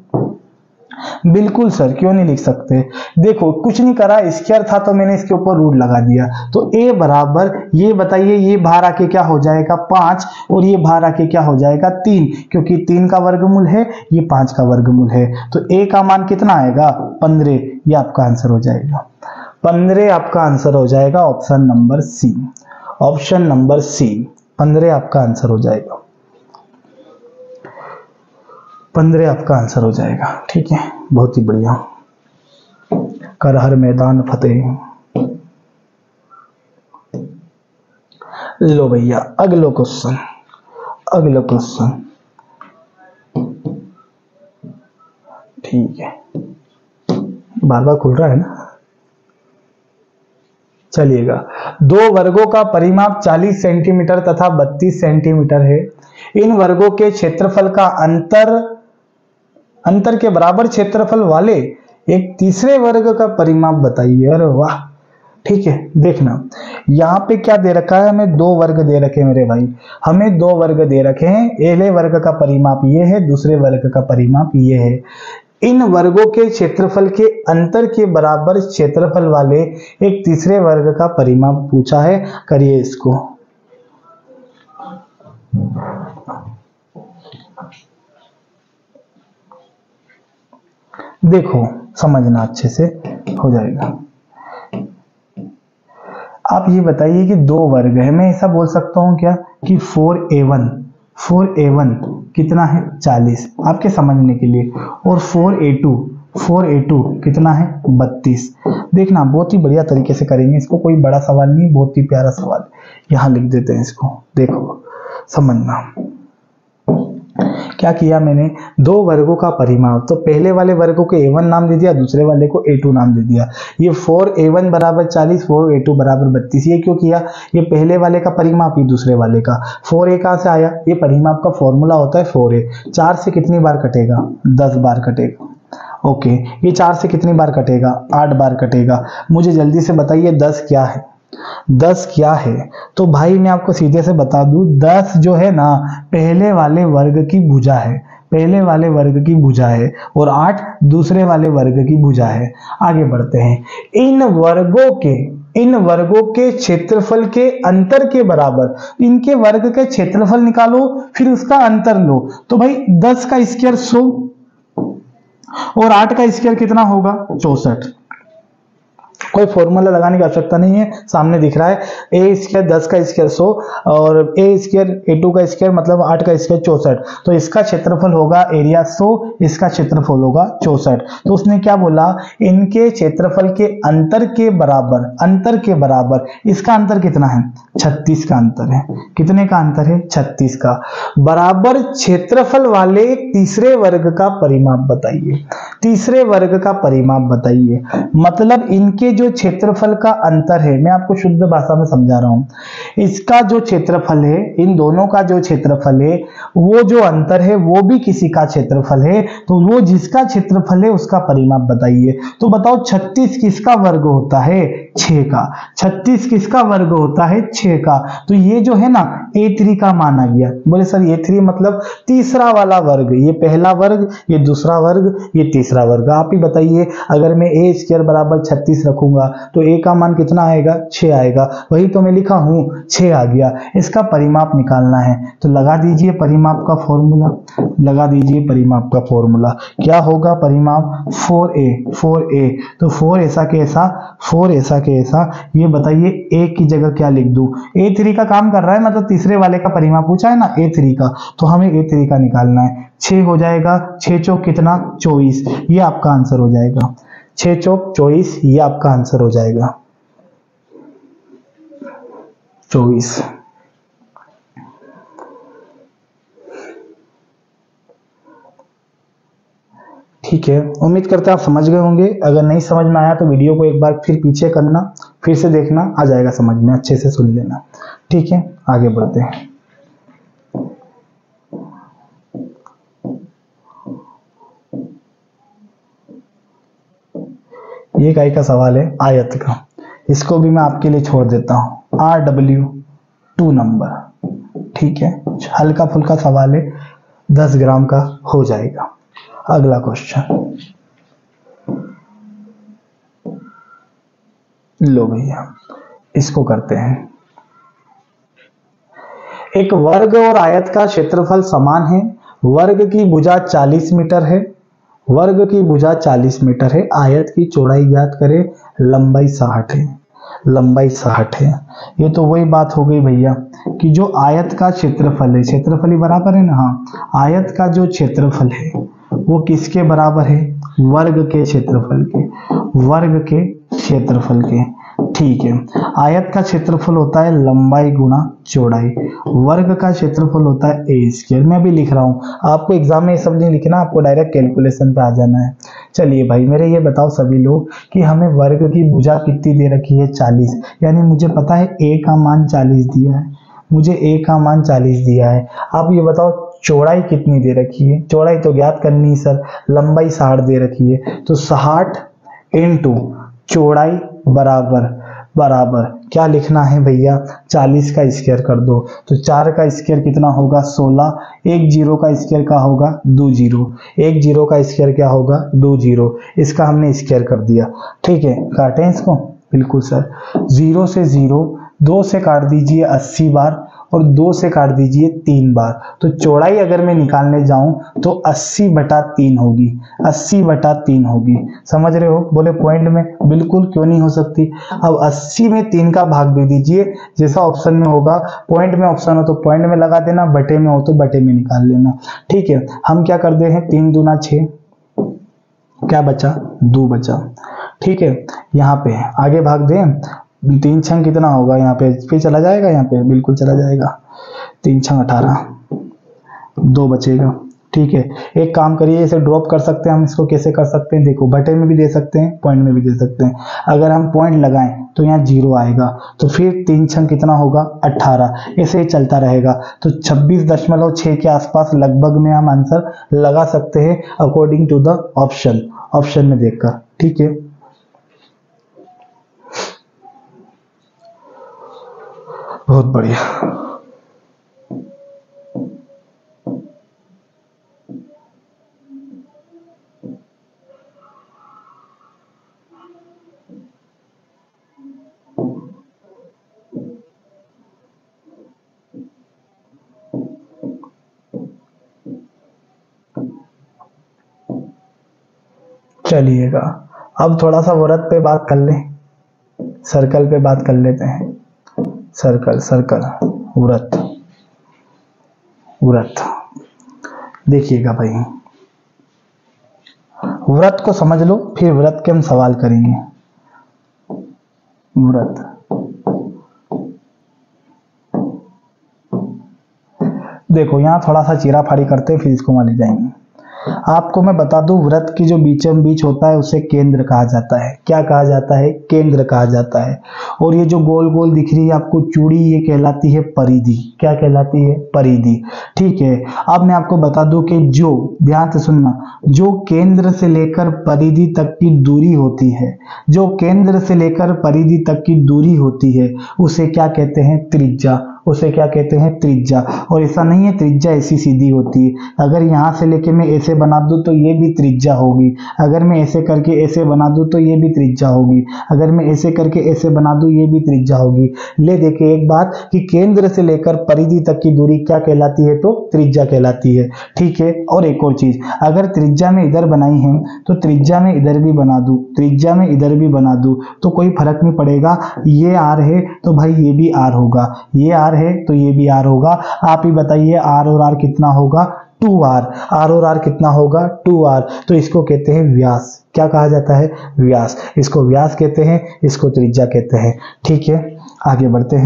बिल्कुल सर, क्यों नहीं लिख सकते। देखो कुछ नहीं करा, स्क्वायर था तो मैंने इसके ऊपर रूट लगा दिया। तो ए बराबर, ये बताइए ये बाहर आके क्या हो जाएगा? 5, और ये बाहर आके क्या हो जाएगा? 3, क्योंकि 3 का वर्गमूल है, ये 5 का वर्गमूल है। तो ए का मान कितना आएगा? 15। ये आपका आंसर हो जाएगा 15, आपका आंसर हो जाएगा option number C. Option number C 15 आपका आंसर हो जाएगा, 15 आपका आंसर हो जाएगा। ठीक है, बहुत ही बढ़िया। कर हर मैदान फतेह। लो भैया अगला क्वेश्चन, अगला क्वेश्चन। ठीक है, बार बार खुल रहा है ना, चलिएगा, दो वर्गों का परिमाप 40 सेंटीमीटर तथा 32 सेंटीमीटर है। इन वर्गों के क्षेत्रफल का अंतर के बराबर क्षेत्रफल वाले एक तीसरे वर्ग का परिमाप बताइए। अरे वाह, ठीक है। देखना यहाँ पे क्या दे रखा है, हमें दो वर्ग दे रखे हैं मेरे भाई, हमें दो वर्ग दे रखे हैं। पहले वर्ग का परिमाप ये है, दूसरे वर्ग का परिमाप ये है। इन वर्गों के क्षेत्रफल के अंतर के बराबर क्षेत्रफल वाले एक तीसरे वर्ग का परिमाप पूछा है। करिए इसको। देखो समझना अच्छे से हो जाएगा। आप ये बताइए कि दो वर्ग है, मैं ऐसा बोल सकता हूं क्या कि 4a1 कितना है 40, आपके समझने के लिए, और 4a2 कितना है 32। देखना बहुत ही बढ़िया तरीके से करेंगे इसको, कोई बड़ा सवाल नहीं, बहुत ही प्यारा सवाल। यहां लिख देते हैं इसको, देखो समझना क्या किया मैंने, दो वर्गों का परिमाप, तो पहले वाले वर्ग को a1 नाम दे दिया, दूसरे वाले को a2 नाम दे दिया। ये 4a1 बराबर 40, 4a2 बराबर 32। ये क्यों किया, ये पहले वाले का परिमाप, ये दूसरे वाले का। 4a कहां से आया, ये परिमाप का फॉर्मूला होता है 4a। 4 से कितनी बार कटेगा, 10 बार कटेगा। ओके, ये 4 से कितनी बार कटेगा, 8 बार कटेगा। मुझे जल्दी से बताइए 10 क्या है, 10 क्या है। तो भाई मैं आपको सीधे से बता दूं, 10 जो है ना पहले वाले वर्ग की भुजा है, पहले वाले वर्ग की भुजा है, और 8 दूसरे वाले वर्ग की भुजा है। आगे बढ़ते हैं। इन वर्गों के क्षेत्रफल के अंतर के बराबर, इनके वर्ग के क्षेत्रफल निकालो फिर उसका अंतर लो। तो भाई 10 का स्क्वायर 100 और 8 का स्क्वायर कितना होगा 64। कोई फॉर्मूला लगाने की आवश्यकता नहीं है, सामने दिख रहा है। ए स्क्वायर 10 का स्क्वायर 100 और ए स्क्वायर a2 का स्क्वायर मतलब 8 का स्क्वायर 64। तो इसका क्षेत्रफल होगा एरिया 100, इसका क्षेत्रफल होगा 64। तो उसने क्या बोला, इनके क्षेत्रफल के अंतर के बराबर, इसका अंतर कितना है 36 का अंतर है। कितने का अंतर है 36 का। बराबर क्षेत्रफल वाले तीसरे वर्ग का परिमाप बताइए, तीसरे वर्ग का परिमाप बताइए। मतलब इनके जो क्षेत्रफल का अंतर है, मैं आपको शुद्ध भाषा में समझा रहा हूं, इसका जो क्षेत्रफल है, इन दोनों का जो क्षेत्रफल है, वो जो अंतर है वो भी किसी का क्षेत्रफल है। तो वो जिसका क्षेत्रफल है उसका परिमाप बताइए। तो बताओ 36 किसका वर्ग होता है 6 का, 36 किसका वर्ग होता है 6 का। तो ये जो है ना a3 का माना गया। बोले सर a3 मतलब तीसरा वाला वर्ग, ये पहला वर्ग, ये दूसरा वर्ग, ये तीसरा वर्ग। आप ही बताइए, अगर मैं a स्क्वायर बराबर 36 रखूंगा तो a का मान कितना आएगा 6 आएगा। वही तो मैं लिखा हूं 6 आ गया। इसका परिमाप निकालना है तो लगा दीजिए परिमाप का फॉर्मूला, लगा दीजिए परिमाप का फॉर्मूला। क्या होगा परिमाप 4a। तो 4 ऐसा के ऐसा, 4 ऐसा के ऐसा। ये बताइए a की जगह क्या लिख दूं, a3 का काम कर रहा है, मतलब तीसरे वाले का परिमाप पूछा है ना a3 का, तो हमें a3 का निकालना है। 6 हो जाएगा, 6 चौक कितना 24, ये आपका आंसर हो जाएगा। 6 चौक 24, ये आपका आंसर हो जाएगा 24। ठीक है, उम्मीद करते हैं आप समझ गए होंगे। अगर नहीं समझ में आया तो वीडियो को एक बार फिर पीछे करना, फिर से देखना, आ जाएगा समझ में, अच्छे से सुन लेना। ठीक है, आगे बढ़ते हैं। ये इकाई का सवाल है आयत का, इसको भी मैं आपके लिए छोड़ देता हूं, RW2 नंबर। ठीक है, हल्का फुल्का सवाल है, 10 ग्राम का हो जाएगा। अगला क्वेश्चन लो भैया, इसको करते हैं। एक वर्ग और आयत का क्षेत्रफल समान है। वर्ग की भुजा 40 मीटर है, वर्ग की भुजा 40 मीटर है। आयत की चौड़ाई ज्ञात करें, लंबाई 60 है, लंबाई 60 है। ये तो वही बात हो गई भैया कि जो आयत का क्षेत्रफल है, क्षेत्रफल ही बराबर है ना, हाँ, आयत का जो क्षेत्रफल है वो किसके बराबर है, वर्ग के क्षेत्रफल के, वर्ग के क्षेत्रफल के। ठीक है, आयत का क्षेत्रफल होता है लंबाई गुना चौड़ाई, वर्ग का क्षेत्रफल होता है ए स्क्वायर। मैं भी लिख रहा हूं, आपको एग्जाम में ये सब नहीं लिखना, आपको डायरेक्ट कैलकुलेशन पे आ जाना है। चलिए भाई मेरे ये बताओ सभी लोग कि हमें वर्ग की भुजा कितनी दे रखी है 40, यानी मुझे पता है a का मान 40 दिया है, मुझे a का मान 40 दिया है। अब ये बताओ चौड़ाई कितनी दे रखी है, चौड़ाई तो ज्ञात करनी है सर, लंबाई 60 दे रखी है, तो 60 इंटू चौड़ाई बराबर बराबर क्या लिखना है भैया, 40 का स्क्वायर कर दो, तो 4 का स्क्वायर कितना होगा 16, एक जीरो का स्क्वायर क्या होगा 2 जीरो, एक जीरो का स्क्वायर क्या होगा 2 जीरो, इसका हमने स्क्वायर कर दिया। ठीक है, काटें इसको, बिल्कुल सर। 0 से 0, 2 से काट दीजिए 80 बार और 2 से काट दीजिए 3 बार, तो चौड़ाई अगर मैं निकालने जाऊं तो 80/3 होगी, 80/3 होगी। समझ रहे हो, बोले पॉइंट में, बिल्कुल क्यों नहीं हो सकती। अब 80 में 3 का भाग दे दीजिए, जैसा ऑप्शन में होगा, पॉइंट में ऑप्शन हो तो पॉइंट में लगा देना, बटे में हो तो बटे में निकाल लेना। ठीक है, हम क्या कर दे हैं, 3 दूना 6, क्या बचा 2 बचा। ठीक है, यहाँ पे आगे भाग दें, 3 छंग कितना होगा, यहाँ पे चला जाएगा, यहाँ पे बिल्कुल चला जाएगा, 3 छंग 18, 2 बचेगा। ठीक है, एक काम करिए, इसे ड्रॉप कर सकते हैं हम, इसको कैसे कर सकते हैं, देखो बटे में भी दे सकते हैं, पॉइंट में भी दे सकते हैं। अगर हम पॉइंट लगाएं तो यहाँ 0 आएगा, तो फिर 3 छंग कितना होगा 18, ऐसे ही चलता रहेगा, तो 26.6 के आसपास लगभग में हम आंसर लगा सकते हैं अकॉर्डिंग टू द ऑप्शन में देखकर। ठीक है, बहुत बढ़िया। चलिएगा, अब थोड़ा सा वृत्त पे बात कर लें, सर्कल पे बात कर लेते हैं। सर्कल वृत्त देखिएगा भाई, वृत्त को समझ लो, फिर वृत्त के हम सवाल करेंगे। वृत्त, देखो यहाँ थोड़ा सा चीरा फाड़ी करते हैं, फिर इसको वहां ले जाएंगे। आपको मैं बता दूं, वृत्त की जो बीचम बीच होता है उसे केंद्र कहा जाता है। क्या कहा जाता है, केंद्र कहा जाता है। और ये जो गोल गोल दिख रही है आपको चूड़ी, ये कहलाती है परिधि। क्या कहलाती है, परिधि। ठीक है, अब मैं आपको बता दूं कि जो, ध्यान से सुनना, जो केंद्र से लेकर परिधि तक की दूरी होती है, जो केंद्र से लेकर परिधि तक की दूरी होती है, उसे क्या कहते हैं, त्रिज्या। उसे क्या कहते हैं, त्रिज्या। और ऐसा नहीं है त्रिज्या ऐसी सीधी होती है, अगर यहां से लेके मैं ऐसे बना दूं तो ये भी त्रिज्या होगी, अगर मैं ऐसे करके ऐसे बना दूं तो ये भी त्रिज्या होगी, अगर मैं ऐसे करके ऐसे बना दूं ये भी त्रिज्या होगी। ले देखे एक बात कि केंद्र से लेकर परिधि तक की दूरी क्या कहलाती है, तो त्रिज्या कहलाती है। ठीक है, और एक और चीज, अगर त्रिज्या में इधर बनाई है तो त्रिज्या में इधर भी बना दूं, त्रिज्या में इधर भी बना दूं तो कोई फर्क नहीं पड़ेगा। ये आर है तो भाई ये भी आर होगा, ये आर है तो ये भी आर होगा। आप ही बताइए आर और आर कितना होगा, 2r। आर और आर कितना होगा, 2r। तो इसको कहते हैं व्यास। क्या कहा जाता है, व्यास। इसको व्यास कहते हैं, इसको त्रिज्या कहते हैं। ठीक है, आगे बढ़ते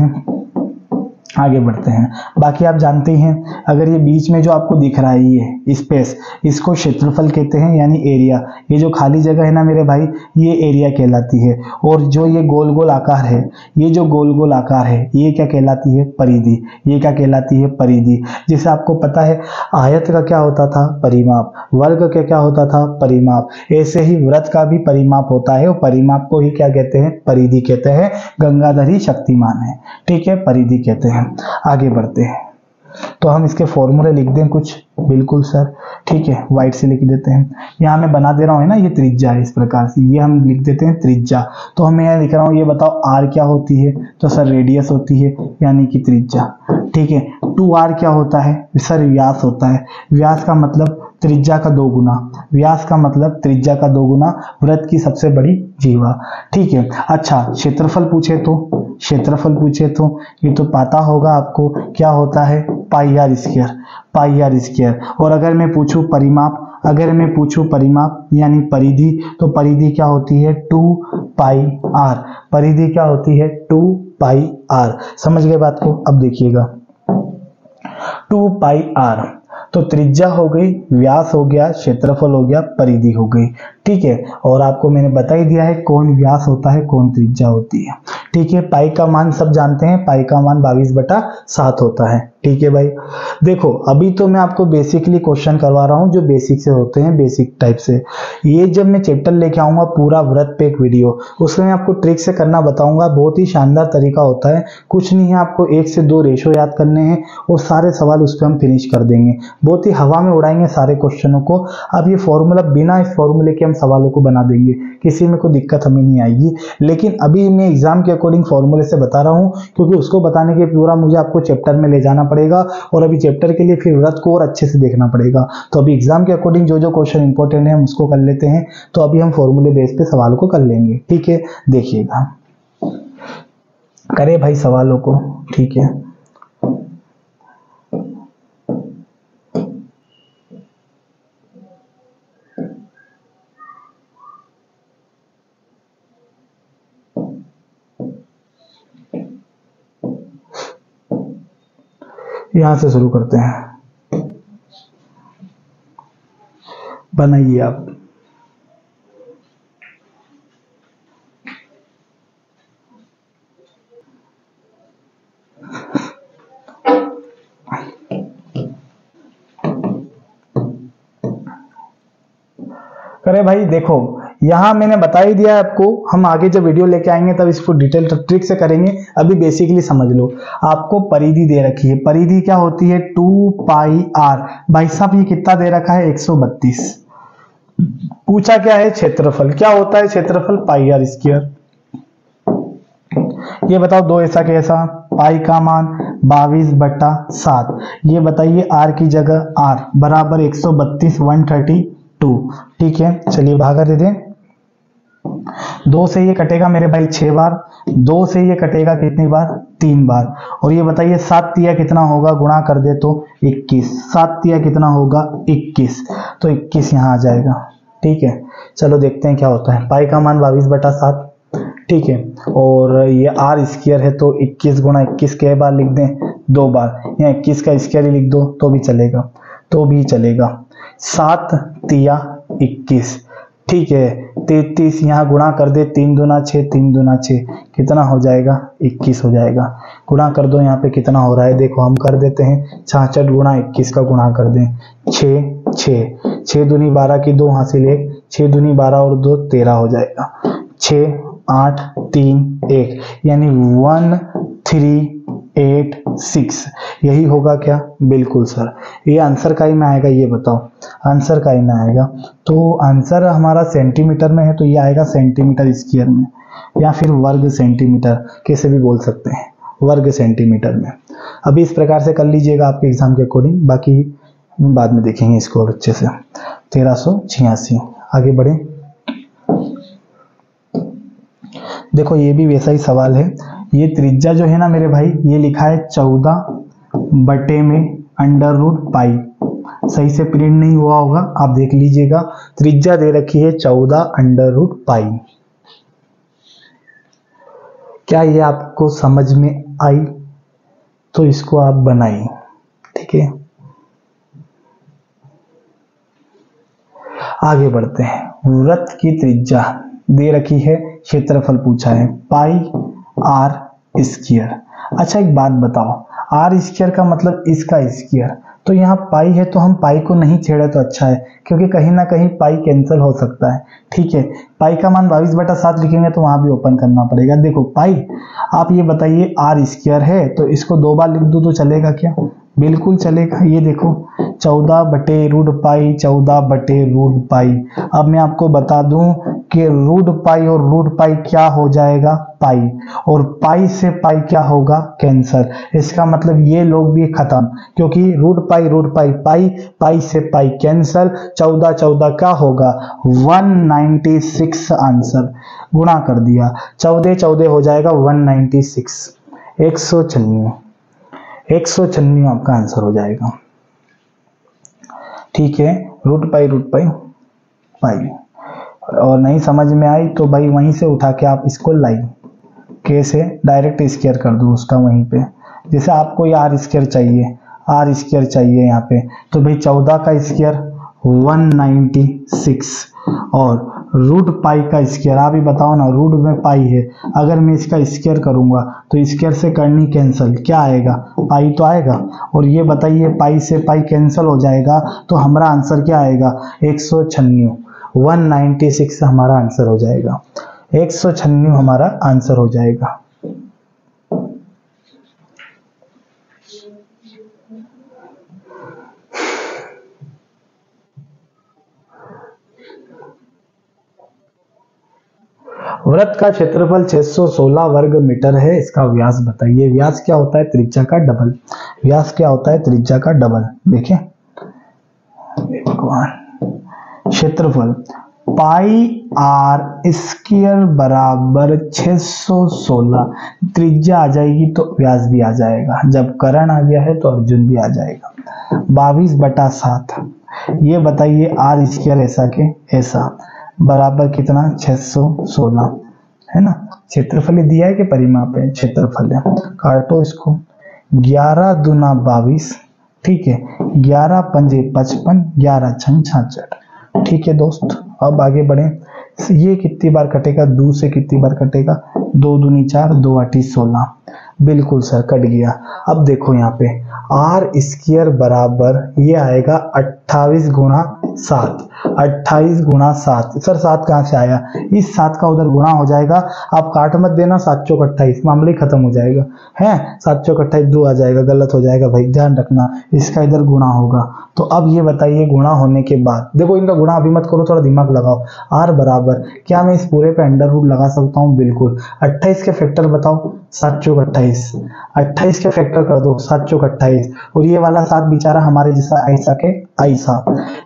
हैं। बाकी आप जानते ही हैं, अगर ये बीच में जो आपको दिख रहा है ये स्पेस, इसको क्षेत्रफल कहते हैं, यानी एरिया। ये जो खाली जगह है ना मेरे भाई, ये एरिया कहलाती है। और जो ये गोल गोल आकार है, ये जो गोल गोल आकार है, ये क्या कहलाती है, परिधि। ये क्या कहलाती है, परिधि। जैसे आपको पता है आयत का क्या होता था, परिमाप। वर्ग का क्या होता था, परिमाप। ऐसे ही वृत्त का भी परिमाप होता है, और परिमाप को ही क्या कहते हैं, परिधि कहते हैं। गंगाधर ही शक्तिमान है। ठीक है, परिधि कहते हैं। आगे बढ़ते हैं, तो हम इसके फॉर्मूले लिख दें कुछ, बिल्कुल सर। ठीक है, व्हाइट से लिख देते हैं। यहाँ मैं बना दे रहा हूँ है ना, ये त्रिज्या है, इस प्रकार से ये हम लिख देते हैं त्रिज्या। तो हम यहाँ लिख रहा हूँ, ये बताओ आर क्या होती है, तो सर रेडियस होती है, यानी कि त्रिज्या। ठीक है, 2r क्या होता है, सर व्यास होता है। व्यास का मतलब त्रिज्या का 2 गुना, व्यास का मतलब त्रिज्या का 2 गुना, वृत्त की सबसे बड़ी जीवा। ठीक है, अच्छा क्षेत्रफल पूछे तो ये तो पता होगा आपको, क्या होता है, पाई आर स्क्वायर। और अगर मैं पूछूं परिमाप, यानी परिधि, तो परिधि क्या होती है, 2 पाई आर। परिधि क्या होती है, 2 पाई आर। समझ गए बात को। अब देखिएगा 2 पाई आर, तो त्रिज्या हो गई, व्यास हो गया, क्षेत्रफल हो गया, परिधि हो गई। ठीक है, और आपको मैंने बता ही दिया है कौन व्यास होता है, कौन त्रिज्या होती है। ठीक है, पाई का मान सब जानते हैं, पाई का मान 22/7 होता है। ठीक है भाई, देखो अभी तो मैं आपको बेसिकली क्वेश्चन करवा रहा हूं जो बेसिक से होते हैं, बेसिक टाइप से। ये जब मैं चैप्टर लेके आऊंगा पूरा व्रत पे एक वीडियो, उसमें आपको ट्रिक से करना बताऊंगा। बहुत ही शानदार तरीका होता है, कुछ नहीं है, आपको 1 से 2 रेशो याद करने हैं और सारे सवाल उस पर हम फिनिश कर देंगे। बहुत ही हवा में उड़ाएंगे सारे क्वेश्चनों को। अब ये फॉर्मूला, बिना इस फॉर्मूले के हम सवालों को बना देंगे, किसी में कोई दिक्कत हमें नहीं आएगी। लेकिन अभी मैं एग्जाम के अकॉर्डिंग फॉर्मूले से बता रहा हूं, क्योंकि उसको बताने के पूरा मुझे आपको चैप्टर में ले जाना पड़ेगा, और अभी चैप्टर के लिए फिर व्रत को और अच्छे से देखना पड़ेगा। तो अभी एग्जाम के अकॉर्डिंग जो जो क्वेश्चन इंपॉर्टेंट है हम उसको कर लेते हैं। तो अभी हम फॉर्मूले बेस पे सवालों को कर लेंगे। ठीक है, देखिएगा, करे भाई सवालों को। ठीक है, यहां से शुरू करते हैं, बनाइए आप। करे भाई, देखो यहां मैंने बता ही दिया आपको, हम आगे जब वीडियो लेके आएंगे तब इसको डिटेल ट्रिक से करेंगे। अभी बेसिकली समझ लो, आपको परिधि दे रखी है। परिधि क्या होती है? 2πr। भाई साहब ये कितना दे रखा है? 132। पूछा क्या है? क्षेत्रफल। क्या होता है क्षेत्रफल? πr²। ये बताओ दो ऐसा कैसा? पाई का मान 22/7। ये बताइए r की जगह r बराबर 132, 132। ठीक है, चलिए भागा दे दें। 2 से ये कटेगा मेरे भाई 6 बार, 2 से ये कटेगा कितनी बार? 3 बार। और ये बताइए 7 तिया कितना होगा? गुणा कर दे तो 21। 7 तिया कितना होगा? 21। तो 21 यहाँ आ जाएगा। ठीक है, चलो देखते हैं क्या होता है। पाई का मान 22/7। ठीक है, और ये r² है तो 21 गुणा 21 के बार लिख दें? 2 बार। या 21 का स्क्वायर ही लिख दो तो भी चलेगा, तो भी चलेगा। 7 तिया 21। ठीक है, 33 यहाँ गुणा कर दे, 3 दूना 6, 3 दूना 6, कितना हो जाएगा? 21 हो जाएगा। गुणा कर दो, यहाँ पे कितना हो रहा है देखो, हम कर देते हैं 66 गुणा 21 का गुणा कर दें। 6 6 दूनी 12 की 2 हासिल 1, 6 दूनी 12 और 2 13 हो जाएगा। 6 8 3 1 यानी 1386। यही होगा क्या? बिल्कुल सर, ये आंसर का ही में आएगा। ये बताओ, आंसर का ही में आएगा। तो आंसर हमारा सेंटीमीटर में है तो ये आएगा सेंटीमीटर स्क्वायर में, या फिर वर्ग सेंटीमीटर, कैसे भी बोल सकते हैं, वर्ग सेंटीमीटर में। अभी इस प्रकार से कर लीजिएगा आपके एग्जाम के अकॉर्डिंग, बाकी बाद में देखेंगे इसको और अच्छे से। 1386। आगे बढ़े, देखो ये भी वैसा ही सवाल है। ये त्रिज्या जो है ना मेरे भाई, ये लिखा है 14/√π। सही से प्रिंट नहीं हुआ होगा, आप देख लीजिएगा। त्रिज्या दे रखी है 14/√π। क्या ये आपको समझ में आई? तो इसको आप बनाइए। ठीक है, आगे बढ़ते हैं। वृत्त की त्रिज्या दे रखी है, क्षेत्रफल पूछा है πr²। अच्छा एक बात बताओ, r² का मतलब इसका स्क्वायर, तो यहाँ पाई है तो हम पाई को नहीं छेड़े तो अच्छा है, क्योंकि कहीं ना कहीं पाई कैंसिल हो सकता है। ठीक है, पाई का मान 22/7 लिखेंगे तो वहां भी ओपन करना पड़ेगा। देखो पाई, आप ये बताइए r² है तो इसको 2 बार लिख दूं तो चलेगा क्या? बिल्कुल चलेगा। ये देखो 14/√π, 14/√π। अब मैं आपको बता दूं कि √π और √π क्या हो जाएगा? पाई, और पाई से पाई क्या होगा? कैंसर। इसका मतलब ये लोग भी खत्म, क्योंकि √π पाई, पाई से पाई कैंसर। 14 14 क्या होगा? 196 आंसर। गुणा कर दिया, 14 14 हो जाएगा 196, 196 आपका आंसर हो जाएगा। ठीक है, √π पाई। और नहीं समझ में आई तो भाई वहीं से उठा के आप इसको लाइए, कैसे? डायरेक्ट स्क्वायर कर दो उसका वहीं पे। जैसे आपको ये r² चाहिए, आर स्क्वायर चाहिए यहाँ पे, तो भाई 14 का स्क्वायर 196 और रूट पाई का स्क्वायर, आप ही बताओ ना, रूट में पाई है, अगर मैं इसका स्क्वायर करूंगा तो स्क्वायर से करनी कैंसिल, क्या आएगा, पाई तो आएगा। और ये बताइए पाई से पाई कैंसिल हो जाएगा तो हमारा आंसर क्या आएगा, 196, 196 हमारा आंसर हो जाएगा, 196 हमारा आंसर हो जाएगा। वृत्त का क्षेत्रफल 616 वर्ग मीटर है, इसका व्यास बताइए। व्यास क्या होता है, त्रिज्या का डबल। व्यास क्या होता है, त्रिज्या का डबल। देखिए भगवान, क्षेत्रफल पाई आर स्क्वायर बराबर 616, त्रिज्या आ जाएगी तो व्यास भी आ जाएगा, जब करण आ गया है तो अर्जुन भी आ जाएगा। 22/7, ये बताइए आर स्क्वायर ऐसा के ऐसा बराबर कितना, 616 है ना। क्षेत्रफल दिया है कि परिमाप है, क्षेत्रफल है, काटो इसको। 11 दूना 22, ठीक है, 11 पंजे 55, 11 छंग 66। ठीक है दोस्त, अब आगे बढ़े। ये कितनी बार कटेगा, 2 से कितनी बार कटेगा, 2 दूनी 4, 2 8 16, बिल्कुल सर कट गया। अब देखो यहाँ पे आर स्क्वायर बराबर ये आएगा 28 गुणा 7, 28 गुणा 7। सर 7 कहाँ से आया, इस 7 का उधर गुणा हो जाएगा, आप काट मत देना, 7 चौक 28, मामला ही खत्म हो जाएगा है। 7 चौक 28 2 आ जाएगा, गलत हो जाएगा भाई, ध्यान रखना, इसका इधर गुणा होगा। तो अब ये बताइए गुणा होने के बाद, देखो इनका गुणा अभी मत करो, थोड़ा दिमाग लगाओ। आर बराबर, क्या मैं इस पूरे पे अंडर रूट लगा सकता हूँ, बिल्कुल। 28 के फैक्टर बताओ, 7 चौक 28, 28 के फैक्टर कर दो, 7 चौक 28, और ये वाला 7 बेचारा हमारे जैसा ऐसा के ऐसा।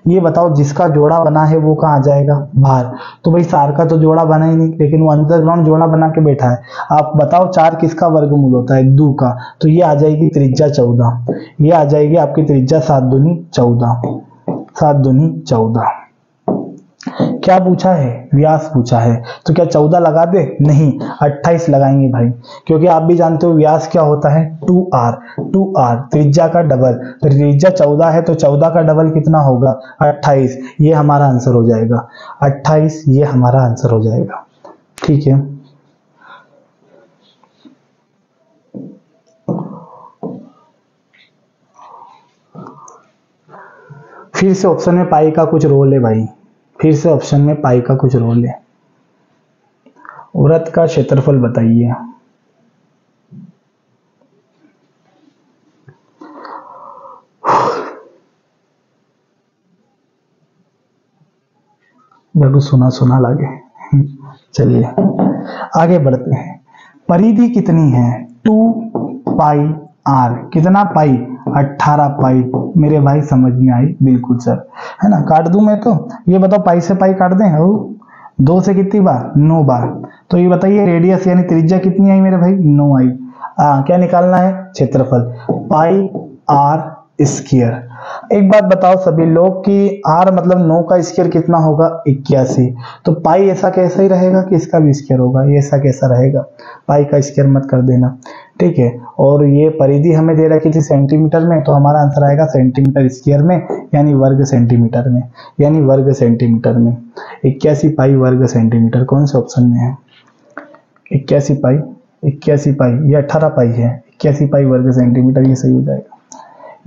ये बताओ जिसका जोड़ा बना है वो कहाँ आ जाएगा, बाहर। तो भाई 4 का तो जोड़ा बना ही नहीं, लेकिन वो अंडरग्राउंड जोड़ा बना के बैठा है। आप बताओ 4 किसका वर्गमूल होता है, 2 का, तो ये आ जाएगी त्रिज्या 14, ये आ जाएगी आपकी त्रिज्या 7 दूनी 14, 7 दूनी 14। क्या पूछा है, व्यास पूछा है, तो क्या 14 लगा दे, नहीं 28 लगाएंगे भाई, क्योंकि आप भी जानते हो व्यास क्या होता है, 2r, 2r त्रिज्या का डबल, तो त्रिज्या 14 है तो 14 का डबल कितना होगा, 28, ये हमारा आंसर हो जाएगा, 28 ये हमारा आंसर हो जाएगा। ठीक है, फिर से ऑप्शन में पाई का कुछ रोल है भाई, फिर से ऑप्शन में पाई का कुछ रोल है। वृत्त का क्षेत्रफल बताइए। जब सुना सुना लगे। चलिए आगे बढ़ते हैं। परिधि कितनी है, 2 पाई आर, कितना पाई, 18 पाई। मेरे भाई समझ में आई, बिल्कुल सर, है ना। काट दूं मैं तो, ये बताओ पाई से पाई काट दें, 2 से कितनी बार, 9 बार। तो ये बताइए रेडियस यानी त्रिज्या कितनी आई मेरे भाई, 9 आई। क्या निकालना है, क्षेत्रफल पाई आर स्क्वायर। एक बात बताओ सभी लोग कि आर मतलब 9 का स्क्वायर कितना होगा, 81। तो पाई ऐसा कैसा ही रहेगा कि इसका भी स्क्वायर होगा, ये ऐसा कैसा रहेगा, पाई का स्क्वायर मत कर देना, ठीक है। और ये परिधि हमें दे रखी थी सेंटीमीटर में, तो हमारा आंसर आएगा सेंटीमीटर स्क्वायर में, यानी वर्ग सेंटीमीटर में, यानी वर्ग सेंटीमीटर में। 81 पाई वर्ग सेंटीमीटर कौन से ऑप्शन में है, 81 पाई, 81 पाई, ये 18 पाई है, 81 पाई वर्ग सेंटीमीटर, ये सही हो जाएगा,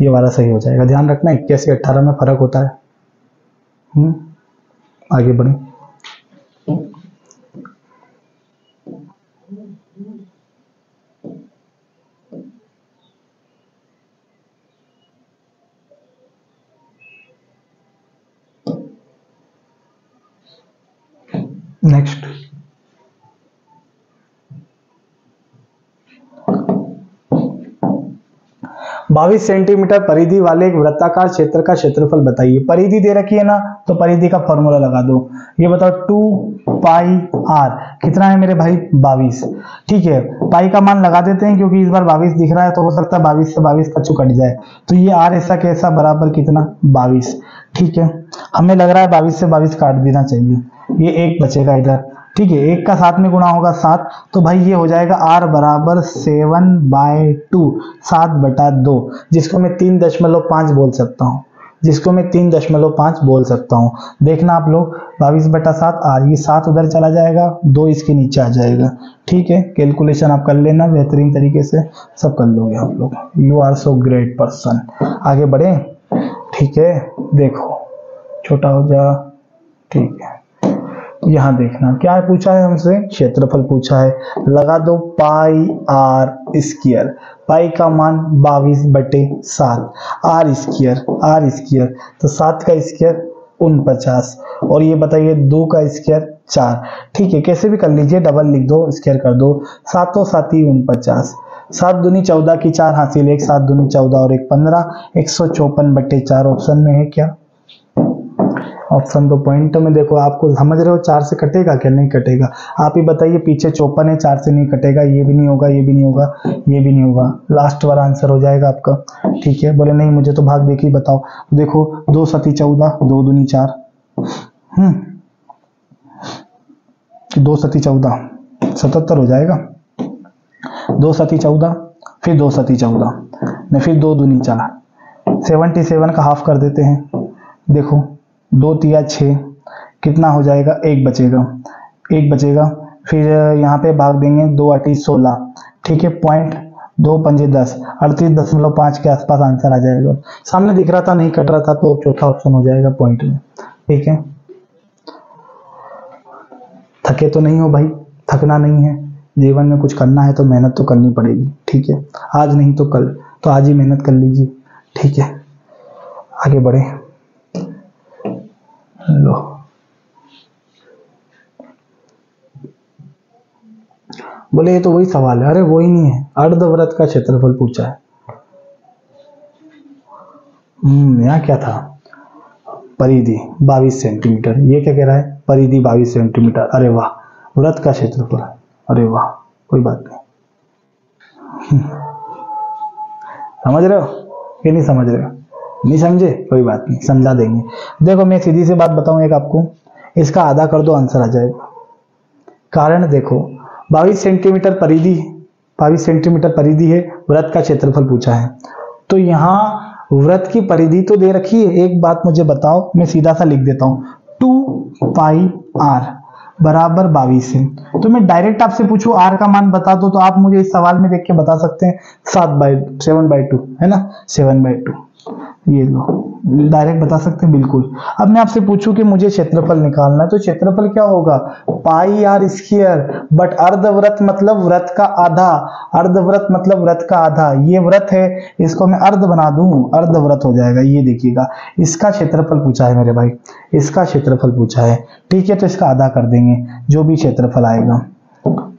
ये वाला सही हो जाएगा। ध्यान रखना 81 18 में फर्क होता है। आगे बढ़े। नेक्स्ट, बाईस सेंटीमीटर परिधि वाले एक वृत्ताकार क्षेत्र का क्षेत्रफल बताइए। परिधि दे रखी है ना, तो परिधि का फॉर्मूला लगा दो। ये बताओ 2 पाई आर कितना है मेरे भाई, 22। ठीक है, पाई का मान लगा देते हैं क्योंकि इस बार 22 दिख रहा है, तो हो सकता है 22 से 22 का कट जाए, तो ये आर ऐसा कैसा बराबर कितना, 22। ठीक है, हमें लग रहा है 22 से 22 काट देना चाहिए, ये एक बचेगा इधर, ठीक है, 1 का 7 में गुणा होगा 7, तो भाई ये हो जाएगा r बराबर 7/2, 7/2, जिसको मैं 3.5 बोल सकता हूँ, जिसको मैं 3.5 बोल सकता हूँ। देखना आप लोग 22/7 r, ये 7 उधर चला जाएगा, 2 इसके नीचे आ जाएगा। ठीक है, कैलकुलेशन आप कर लेना बेहतरीन तरीके से, सब कर लोगे आप लोग। You are so great person. आगे बढ़े। ठीक है, देखो छोटा हो जा। ठीक है, यहाँ देखना क्या पूछा है हमसे, क्षेत्रफल पूछा है। लगा दो पाई आर स्क्वायर, पाई का मान 22/7, आर स्क्वायर तो 7 का स्क्वायर 49, और ये बताइए 2 का स्क्वायर 4। ठीक है, कैसे भी कर लीजिए, डबल लिख दो, स्क्वायर कर दो, 7 7 49, 7 दूनी 14 की 4 हासिल, 1 7 दूनी 14 और 1 15, 154/4 ऑप्शन में है क्या? ऑप्शन तो पॉइंट में देखो, आपको समझ रहे हो 4 से कटेगा क्या? नहीं कटेगा। आप ही बताइए, पीछे 54 है, 4 से नहीं कटेगा, ये भी नहीं होगा, ये भी नहीं होगा, ये भी नहीं होगा, लास्ट वाला आंसर हो जाएगा आपका। ठीक है, बोले नहीं मुझे तो भाग देखी बताओ, देखो 2 7 14, 2 दूनी 4, 2 7 14 77 हो जाएगा, 2 7 14, फिर 2 7 14, नहीं फिर 2 दूनी 4, 77 का हाफ कर देते हैं। देखो 2 तिया 6, कितना हो जाएगा? 1 बचेगा, 1 बचेगा, फिर यहाँ पे भाग देंगे, 2 8 16। ठीक है, पॉइंट 2 पंजे 10, 38.5 के आसपास आंसर आ जाएगा। सामने दिख रहा था, नहीं कट रहा था, तो चौथा ऑप्शन हो जाएगा पॉइंट में। ठीक है, थके तो नहीं हो भाई, थकना नहीं है, जीवन में कुछ करना है तो मेहनत तो करनी पड़ेगी। ठीक है, आज नहीं तो कल, तो आज ही मेहनत कर लीजिए। ठीक है, आगे बढ़े। लो, बोले ये तो वही सवाल है। अरे वही नहीं है, अर्धवृत्त का क्षेत्रफल पूछा है। यहाँ क्या था? परिधि 22 सेंटीमीटर। ये क्या कह रहा है? परिधि 22 सेंटीमीटर। अरे वाह, वृत्त का क्षेत्रफल। अरे वाह, कोई बात नहीं। समझ रहे हो कि नहीं समझ रहे हो? नहीं समझे, कोई बात नहीं, समझा देंगे। देखो मैं सीधी सी बात बताऊं एक आपको, इसका आधा कर दो, आंसर आ जाएगा। कारण देखो 22 सेंटीमीटर परिधि, 22 सेंटीमीटर परिधि है, वृत्त का क्षेत्रफल पूछा है, तो यहाँ वृत्त की परिधि तो दे रखी है। एक बात मुझे बताओ, मैं सीधा सा लिख देता हूं, 2 पाई आर बराबर 22 है। तो मैं डायरेक्ट आपसे पूछूं आर का मान बता दो, तो आप मुझे इस सवाल में देख के बता सकते हैं 7/2 है ना, 7/2, ये लो डायरेक्ट बता सकते हैं बिल्कुल। अब मैं आपसे पूछूं कि मुझे क्षेत्रफल निकालना है, तो क्षेत्रफल क्या होगा? पाई आर स्क्वायर, बट अर्धवृत्त मतलब वृत्त का आधा, अर्धवृत्त मतलब वृत्त का आधा, ये वृत्त है, इसको मैं अर्ध बना दूं, अर्धवृत्त हो जाएगा। ये देखिएगा, इसका क्षेत्रफल पूछा है मेरे भाई, इसका क्षेत्रफल पूछा है। ठीक है, तो इसका आधा कर देंगे, जो भी क्षेत्रफल आएगा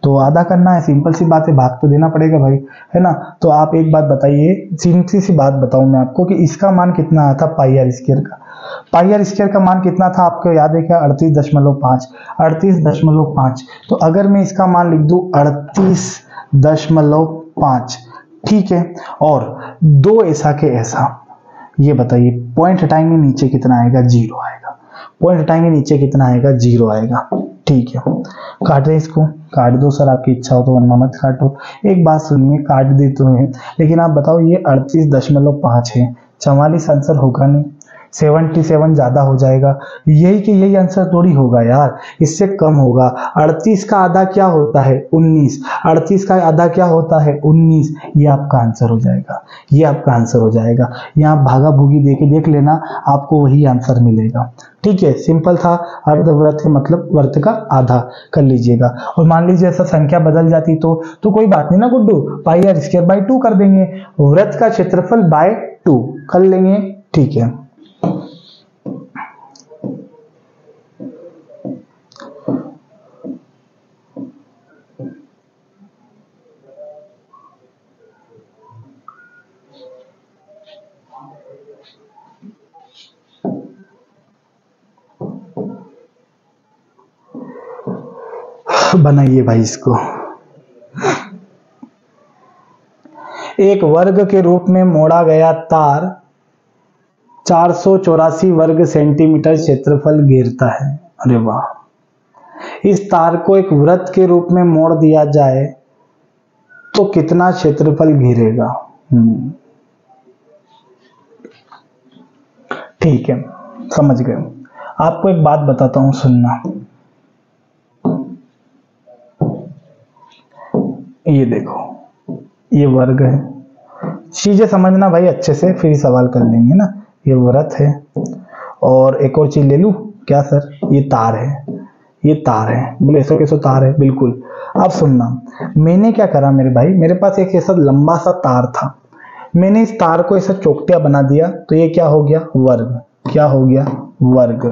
तो आधा करना है, सिंपल सी बात है, भाग तो देना पड़ेगा भाई, है ना। तो आप एक बात बताइए, सिंपल सी बात बताऊं मैं आपको कि इसका मान कितना आया था पाई आर स्क्वायर का? पाई आर स्क्वायर का मान कितना था आपको याद है क्या? 38.5, 38.5। तो अगर मैं इसका मान लिख दूं 38.5, ठीक है, और 2 ऐसा के ऐसा, ये बताइए पॉइंट हटाएंगे नीचे कितना आएगा? 0 आएगा। पॉइंट हटाएंगे नीचे कितना आएगा? 0 आएगा। ठीक है, काट दे, इसको काट दो सर, आपकी इच्छा हो तो, वरना मत काटो। एक बात सुनिए, काट दी तो है, लेकिन आप बताओ ये 38.5 है, 44 आंसर होगा नहीं, 77 ज्यादा हो जाएगा। यही कि यही आंसर थोड़ी होगा यार, इससे कम होगा। 38 का आधा क्या होता है? 19। 38 का आधा क्या होता है? 19। ये आपका आंसर हो जाएगा, ये आपका आंसर हो जाएगा। यहाँ भागा भूगी देके देख लेना, आपको वही आंसर मिलेगा। ठीक है, सिंपल था। अर्धवृत्त मतलब वृत्त का आधा कर लीजिएगा। और मान लीजिए ऐसा संख्या बदल जाती तो कोई बात नहीं ना गुड्डू, पाई आर स्क्वायर बाय 2 कर देंगे, वृत्त का क्षेत्रफल बाय 2 कर लेंगे। ठीक है, बनाइए भाई इसको। एक वर्ग के रूप में मोड़ा गया तार 484 वर्ग सेंटीमीटर क्षेत्रफल घेरता है। अरे वाह, इस तार को एक वृत्त के रूप में मोड़ दिया जाए तो कितना क्षेत्रफल घेरेगा? ठीक है, समझ गए। आपको एक बात बताता हूं, सुनना। ये देखो, ये वर्ग है, चीजें समझना भाई अच्छे से, फिर सवाल कर लेंगे ना। ये वृत्त है, और एक और चीज ले लूं क्या सर? ये तार है, ये तार है। बोले ऐसा कैसे तार है? बिल्कुल। अब सुनना, मैंने क्या करा मेरे भाई, मेरे पास एक ऐसा लंबा सा तार था, मैंने इस तार को ऐसा चौकटिया बना दिया, तो ये क्या हो गया? वर्ग। क्या हो गया? वर्ग।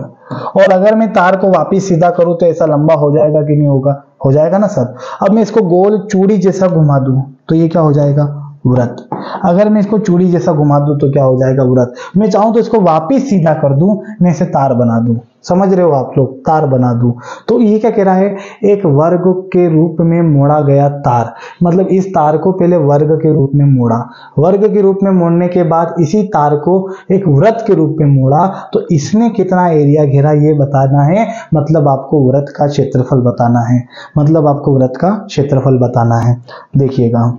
और अगर मैं तार को वापिस सीधा करूं तो ऐसा लंबा हो जाएगा कि नहीं होगा? हो जाएगा ना सर। अब मैं इसको गोल चूड़ी जैसा घुमा दूं तो ये क्या हो जाएगा? वृत्त। अगर मैं इसको चूड़ी जैसा घुमा दूं तो क्या हो जाएगा? वृत्त। मैं चाहूं तो इसको वापिस सीधा कर दूं, मैं इसे तार बना दूं, समझ रहे हो आप लोग? तार बना दूं तो ये क्या कह रहा है? एक वर्ग के रूप में मोड़ा गया तार, मतलब इस तार को पहले वर्ग के रूप में मोड़ा, वर्ग के रूप में मोड़ने के बाद इसी तार को एक वृत्त के रूप में मोड़ा, तो इसने कितना एरिया घेरा ये बताना है, मतलब आपको वृत्त का क्षेत्रफल बताना है, मतलब आपको वृत्त का क्षेत्रफल बताना है। देखिएगा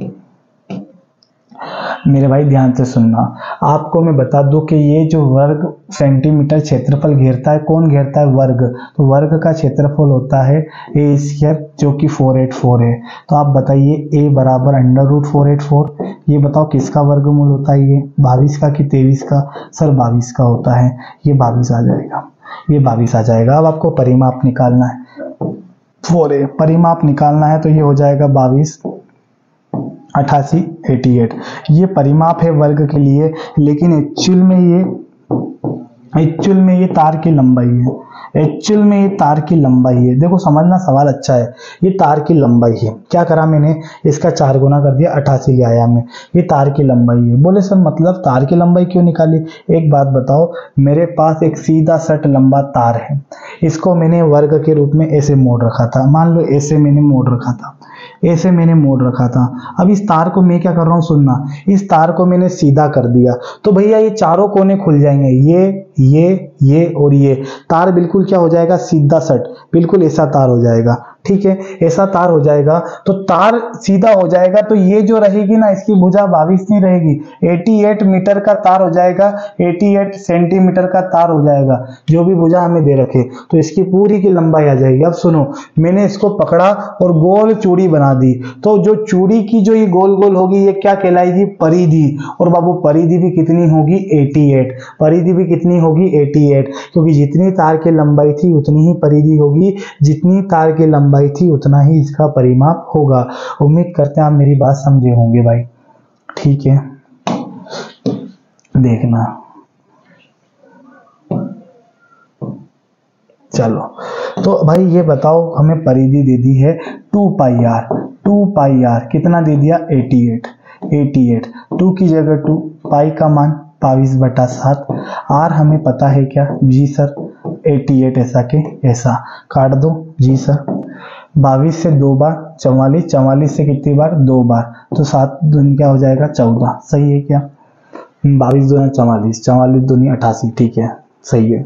मेरे भाई, ध्यान से सुनना। आपको मैं बता दूं कि ये जो वर्ग सेंटीमीटर क्षेत्रफल घेरता है, कौन घेरता है? वर्ग। तो वर्ग का क्षेत्रफल होता है ए स्क्वायर, जो कि 484 है। तो आप बताइए ए बराबर √484, ये बताओ किसका वर्गमूल होता है? ये 22 का कि 23 का? सर 22 का होता है, ये 22 आ जाएगा, ये 22 आ जाएगा। अब आपको परिमाप निकालना है, 4 परिमाप निकालना है, तो ये हो जाएगा 22 88 88। ये परिमाप है वर्ग के लिए, लेकिन एक्चुअल में ये तार की लंबाई है, एक्चुअल में ये तार की लंबाई है। देखो समझना, सवाल अच्छा है। ये तार की लंबाई है, क्या करा मैंने? इसका 4 गुना कर दिया 88 के आयाम में, ये तार की लंबाई है। बोले सर मतलब तार की लंबाई क्यों निकाली? एक बात बताओ, मेरे पास एक सीधा सट लंबा तार है, इसको मैंने वर्ग के रूप में ऐसे मोड़ रखा था, मान लो ऐसे मैंने मोड़ रखा था, ऐसे मैंने मोड़ रखा था। अब इस तार को मैं क्या कर रहा हूं, सुनना, इस तार को मैंने सीधा कर दिया, तो भैया ये चारों कोने खुल जाएंगे, ये और ये। तार बिल्कुल क्या हो जाएगा? सीधा सट, बिल्कुल ऐसा तार हो जाएगा। ठीक है, ऐसा तार हो जाएगा, तो तार सीधा हो जाएगा, तो ये जो रहेगी ना, इसकी भुजा 22 नहीं रहेगी, 88 मीटर का तार हो जाएगा, 88 सेंटीमीटर का तार हो जाएगा, जो भी भुजा हमें दे रखे, तो इसकी पूरी की लंबाई आ जाएगी। अब सुनो, मैंने इसको पकड़ा और गोल चूड़ी बना दी, तो जो चूड़ी की जो ये गोल गोल होगी, ये क्या कहलाएगी? परिधि। और बाबू परिधि भी कितनी होगी? 88। परिधि भी कितनी होगी? 88, क्योंकि जितनी तार की लंबाई थी उतनी ही परिधि होगी, जितनी तार की लंबाई थी उतना ही इसका परिमाप होगा। उम्मीद करते हैं आप मेरी बात समझे होंगे भाई। ठीक है, देखना, चलो तो भाई ये बताओ, हमें परिधि दे दी है 2 पाई आर, 2 पाई आर कितना दे दिया? 88। 2 की जगह 2, पाई का मान 22/7, आर हमें पता है क्या? जी सर 88 ऐसा के ऐसा, काट दो जी सर। 22 से 2 बार 44, 44 से कितनी बार? 2 बार, तो 7 दूनी क्या हो जाएगा? 14। सही है क्या? 22 दूनी 44, 44 दूनी 88। ठीक है, सही है।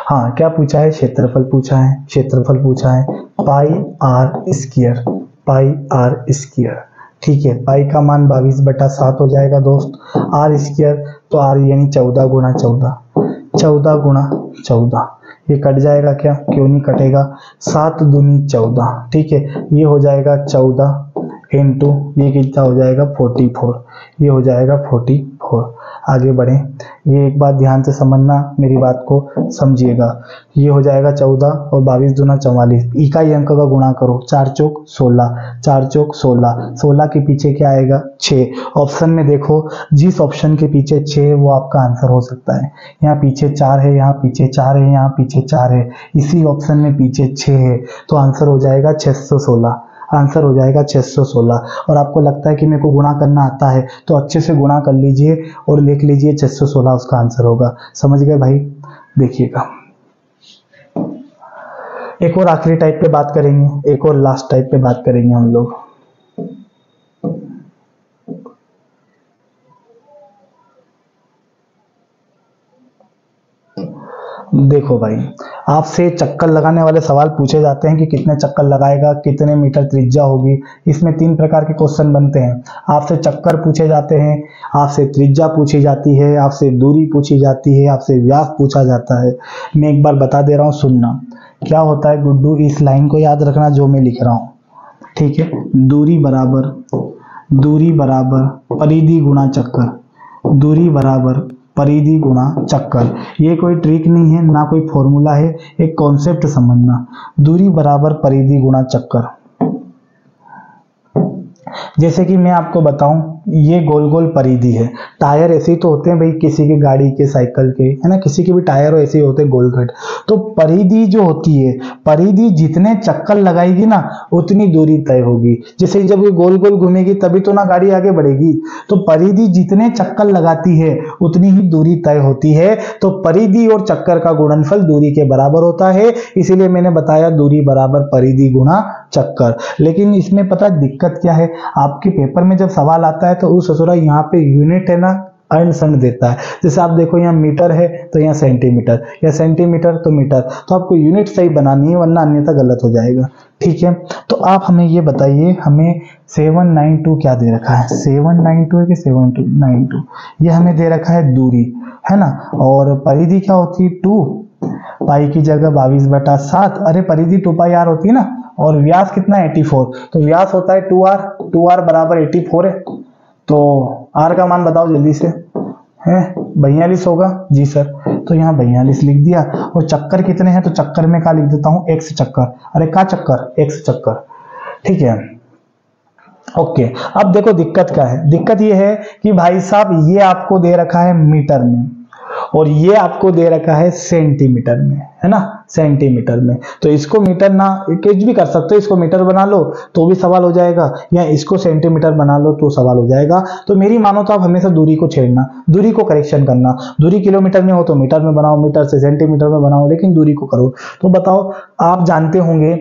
हाँ, क्या पूछा है? क्षेत्रफल पूछा है, क्षेत्रफल पूछा है, pi R square, pi R square. ठीक है, पाई का मान 22/7 हो जाएगा दोस्त, आर स्क्वायर तो आर यानी 14 गुणा 14, 14 गुणा 14, ये कट जाएगा क्या? क्यों नहीं कटेगा? 7 दूनी 14। ठीक है, ये हो जाएगा 14 इंटू ये कितना हो जाएगा? 44, ये हो जाएगा 44। आगे बढ़े, ये एक बात ध्यान से समझना, मेरी बात को समझिएगा। ये हो जाएगा 14 और 22 दूना 44, इकाई अंक का गुणा करो, 4 चौक 16, 4 चौक 16, 16 के पीछे क्या आएगा? 6। ऑप्शन में देखो, जिस ऑप्शन के पीछे 6 है वो आपका आंसर हो सकता है। यहाँ पीछे 4 है, यहाँ पीछे 4 है, यहाँ पीछे 4 है, इसी ऑप्शन में पीछे 6 है, तो आंसर हो जाएगा 616, आंसर हो जाएगा 616। और आपको लगता है कि मेरे को गुणा करना आता है, तो अच्छे से गुणा कर लीजिए और लिख लीजिए 616 उसका आंसर होगा। समझ गए भाई? देखिएगा, एक और आखिरी टाइप पे बात करेंगे, एक और लास्ट टाइप पे बात करेंगे हम लोग। देखो भाई, आपसे चक्कर लगाने वाले सवाल पूछे जाते हैं कि कितने चक्कर लगाएगा, कितने मीटर त्रिज्या होगी। इसमें 3 प्रकार के क्वेश्चन बनते हैं। आपसे चक्कर पूछे जाते हैं, आपसे त्रिज्या पूछी जाती है, आपसे दूरी पूछी जाती है, आपसे व्यास पूछा जाता है। मैं एक बार बता दे रहा हूँ, सुनना। क्या होता है गुड्डू, इस लाइन को याद रखना जो मैं लिख रहा हूँ, ठीक है। दूरी बराबर परिधि गुणा चक्कर, दूरी बराबर परिधि गुणा चक्कर। ये कोई ट्रिक नहीं है, ना कोई फॉर्मूला है, एक कॉन्सेप्ट समझना। दूरी बराबर परिधि गुणा चक्कर। जैसे कि मैं आपको बताऊं, ये गोल गोल परिधि है। टायर ऐसे ही तो होते हैं भाई, किसी की गाड़ी के, साइकिल के, है ना, किसी के भी टायर ऐसे ही होते हैं गोल कट। तो परिधि जो होती है, परिधि जितने चक्कर लगाएगी ना उतनी दूरी तय होगी। जैसे जब ये गोल गोल घूमेगी तभी तो ना गाड़ी आगे बढ़ेगी। तो परिधि जितने चक्कर लगाती है उतनी ही दूरी तय होती है। तो परिधि और चक्कर का गुणनफल दूरी के बराबर होता है, इसीलिए मैंने बताया दूरी बराबर परिधि गुणा चक्कर। लेकिन इसमें पता दिक्कत क्या है, आपके पेपर में जब सवाल आता है तो उस ससुरा यहाँ पे यूनिट है ना अनसन देता है। जैसे आप देखो, यहाँ मीटर है तो यहाँ सेंटीमीटर, या सेंटीमीटर तो मीटर। तो आपको यूनिट सही बनानी है, वरना अन्यथा गलत हो जाएगा, ठीक है। तो आप हमें ये बताइए, हमें 792 क्या दे रखा है, 792 है कि 7292, ये हमें दे रखा है दूरी, है ना। और परिधि क्या होती है, 2 पाई की जगह 22/7। अरे परिधि 2 पाई आर होती है ना। और व्यास कितना है, 84। तो व्यास होता है 2r बराबर 84 है। तो r का मान बताओ जल्दी से, है 42 होगा जी सर। तो यहाँ 42 लिख दिया। और चक्कर कितने हैं, तो चक्कर में क्या लिख देता हूँ, x चक्कर। अरे का चक्कर, x चक्कर, ठीक है। ओके, अब देखो दिक्कत क्या है। दिक्कत ये है कि भाई साहब ये आपको दे रखा है मीटर में और ये आपको दे रखा है सेंटीमीटर में, है ना, सेंटीमीटर में। तो इसको मीटर ना कुछ भी कर सकते हो, इसको मीटर बना लो तो भी सवाल हो जाएगा, या इसको सेंटीमीटर बना लो तो सवाल हो जाएगा। तो मेरी मानो तो आप हमेशा दूरी को छेड़ना, दूरी को करेक्शन करना। दूरी किलोमीटर में हो तो मीटर में बनाओ, मीटर से सेंटीमीटर में बनाओ, लेकिन दूरी को करो। तो बताओ, आप जानते होंगे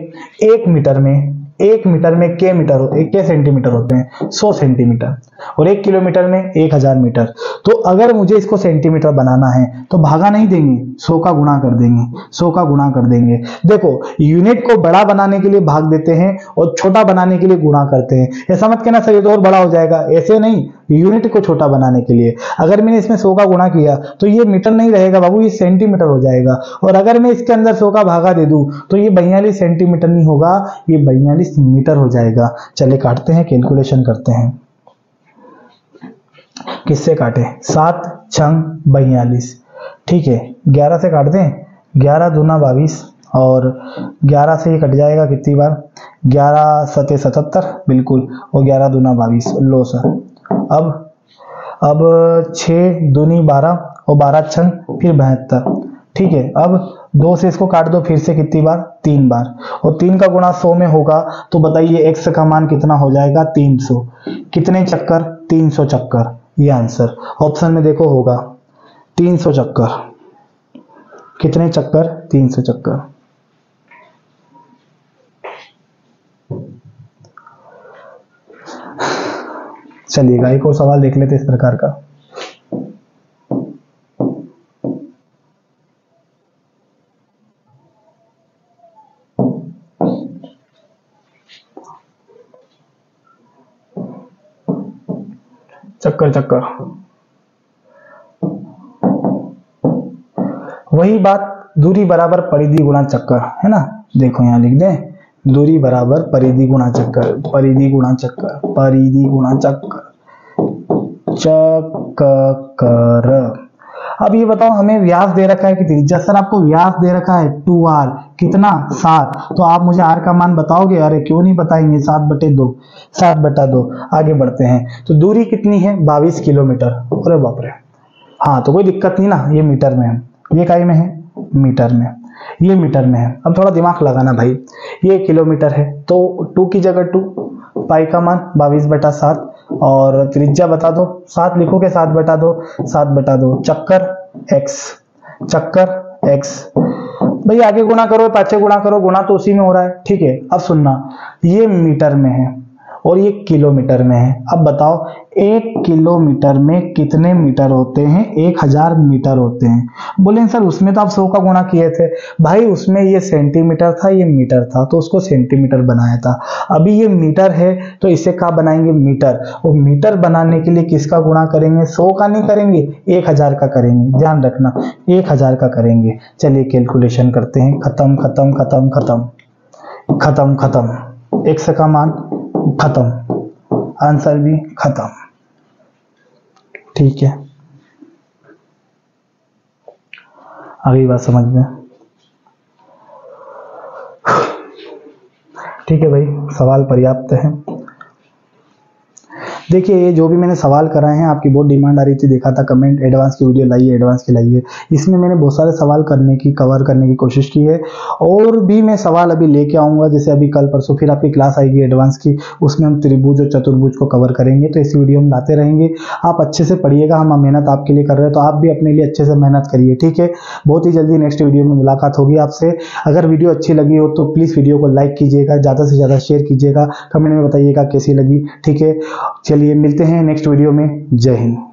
1 मीटर में के मीटर होते, के सेंटीमीटर होते हैं, 100 सेंटीमीटर। और 1 किलोमीटर में 1000 मीटर। तो अगर मुझे इसको सेंटीमीटर बनाना है तो भागा नहीं देंगे, 100 का गुणा कर देंगे, 100 का गुणा कर देंगे। देखो, यूनिट को बड़ा बनाने के लिए भाग देते हैं और छोटा बनाने के लिए गुणा करते हैं। ऐसा मत कहना सर ये तो और बड़ा हो जाएगा, ऐसे नहीं, यूनिट को छोटा बनाने के लिए। अगर मैंने इसमें 100 का गुणा किया तो ये मीटर नहीं रहेगा बाबू, ये सेंटीमीटर हो जाएगा। और अगर मैं इसके अंदर 100 का भागा दे दूं तो ये 42 सेंटीमीटर नहीं होगा, ये 42 मीटर हो जाएगा। चले काटते हैं, कैलकुलेशन करते हैं। किससे काटे, 7 छंग 42, ठीक है। 11 से काट दें, 11 दूना 22, और 11 से ये कट जाएगा कितनी बार, 11 सते 77, बिल्कुल। और 11 दूना 22, लो सर। अब 6 दूनी 12 और 12 छंग फिर 72, ठीक है। अब 2 से इसको काट दो फिर से, कितनी बार, 3 बार। और 3 का गुणा 100 में होगा तो बताइए x का मान कितना हो जाएगा, 300। कितने चक्कर, 300 चक्कर, ये आंसर ऑप्शन में देखो होगा 300 चक्कर। कितने चक्कर, 300 चक्कर। चलिएगा एक और सवाल देख लेते इस प्रकार का। चक्कर, वही बात, दूरी बराबर परिधि गुणा चक्कर, है ना। देखो यहां लिख दें, दूरी बराबर परिधि गुणा चक्कर, परिधि गुणा चक्कर, परिधि गुणा चक्कर, चक्कर। अब ये बताओ, हमें व्यास दे रखा है कि त्रिज्या, सर आपको व्यास दे रखा है 2r, कितना, 7। तो आप मुझे r का मान बताओगे, अरे क्यों नहीं बताएंगे, 7/2, 7/2। आगे बढ़ते हैं, तो दूरी कितनी है, 22 किलोमीटर। अरे बाप रे, हाँ तो कोई दिक्कत नहीं ना, ये मीटर में है, ये काय में है, मीटर में, ये मीटर में है। अब थोड़ा दिमाग लगाना भाई, ये किलोमीटर है तो 2 की जगह 2, पाई का मान 22/7, और त्रिज्या बता दो, 7 लिखोगे, 7/2, 7/2, चक्कर x, चक्कर x। भाई आगे गुणा करो, पाछे गुणा करो, गुणा तो उसी में हो रहा है, ठीक है। अब सुनना, ये मीटर में है और ये किलोमीटर में है। अब बताओ 1 किलोमीटर में कितने मीटर होते हैं? 1000 मीटर होते हैं। बोले सर उसमें तो आप 100 का गुणा किए थे। भाई उसमें ये सेंटीमीटर था, ये मीटर था, तो उसको सेंटीमीटर बनाया था। अभी ये मीटर है तो इसे क्या बनाएंगे? मीटर। और मीटर बनाने के लिए किसका गुणा करेंगे? 100 का नहीं करेंगे, 1000 का करेंगे। ध्यान रखना 1000 का करेंगे। चलिए कैलकुलेशन करते हैं। खत्म खत्म खत्म खत्म खत्म खत्म, x का मान खत्म, आंसर भी खत्म। ठीक है, अगली बात समझ में। ठीक है भाई, सवाल पर्याप्त है। देखिए ये जो भी मैंने सवाल कराए हैं, आपकी बहुत डिमांड आ रही थी, देखा था कमेंट, एडवांस की वीडियो लाइए, एडवांस की लाइए। इसमें मैंने बहुत सारे सवाल कवर करने की कोशिश की है, और भी मैं सवाल अभी लेके आऊंगा। जैसे अभी कल परसों फिर आपकी क्लास आएगी एडवांस की, उसमें हम त्रिभुज और चतुर्भुज को कवर करेंगे। तो इसी वीडियो में लाते रहेंगे। आप अच्छे से पढ़िएगा, हम मेहनत आपके लिए कर रहे हैं, तो आप भी अपने लिए अच्छे से मेहनत करिए। ठीक है, बहुत ही जल्दी नेक्स्ट वीडियो में मुलाकात होगी आपसे। अगर वीडियो अच्छी लगी हो तो प्लीज़ वीडियो को लाइक कीजिएगा, ज़्यादा से ज़्यादा शेयर कीजिएगा, कमेंट में बताइएगा कैसी लगी। ठीक है, चलिए मिलते हैं नेक्स्ट वीडियो में। जय हिंद।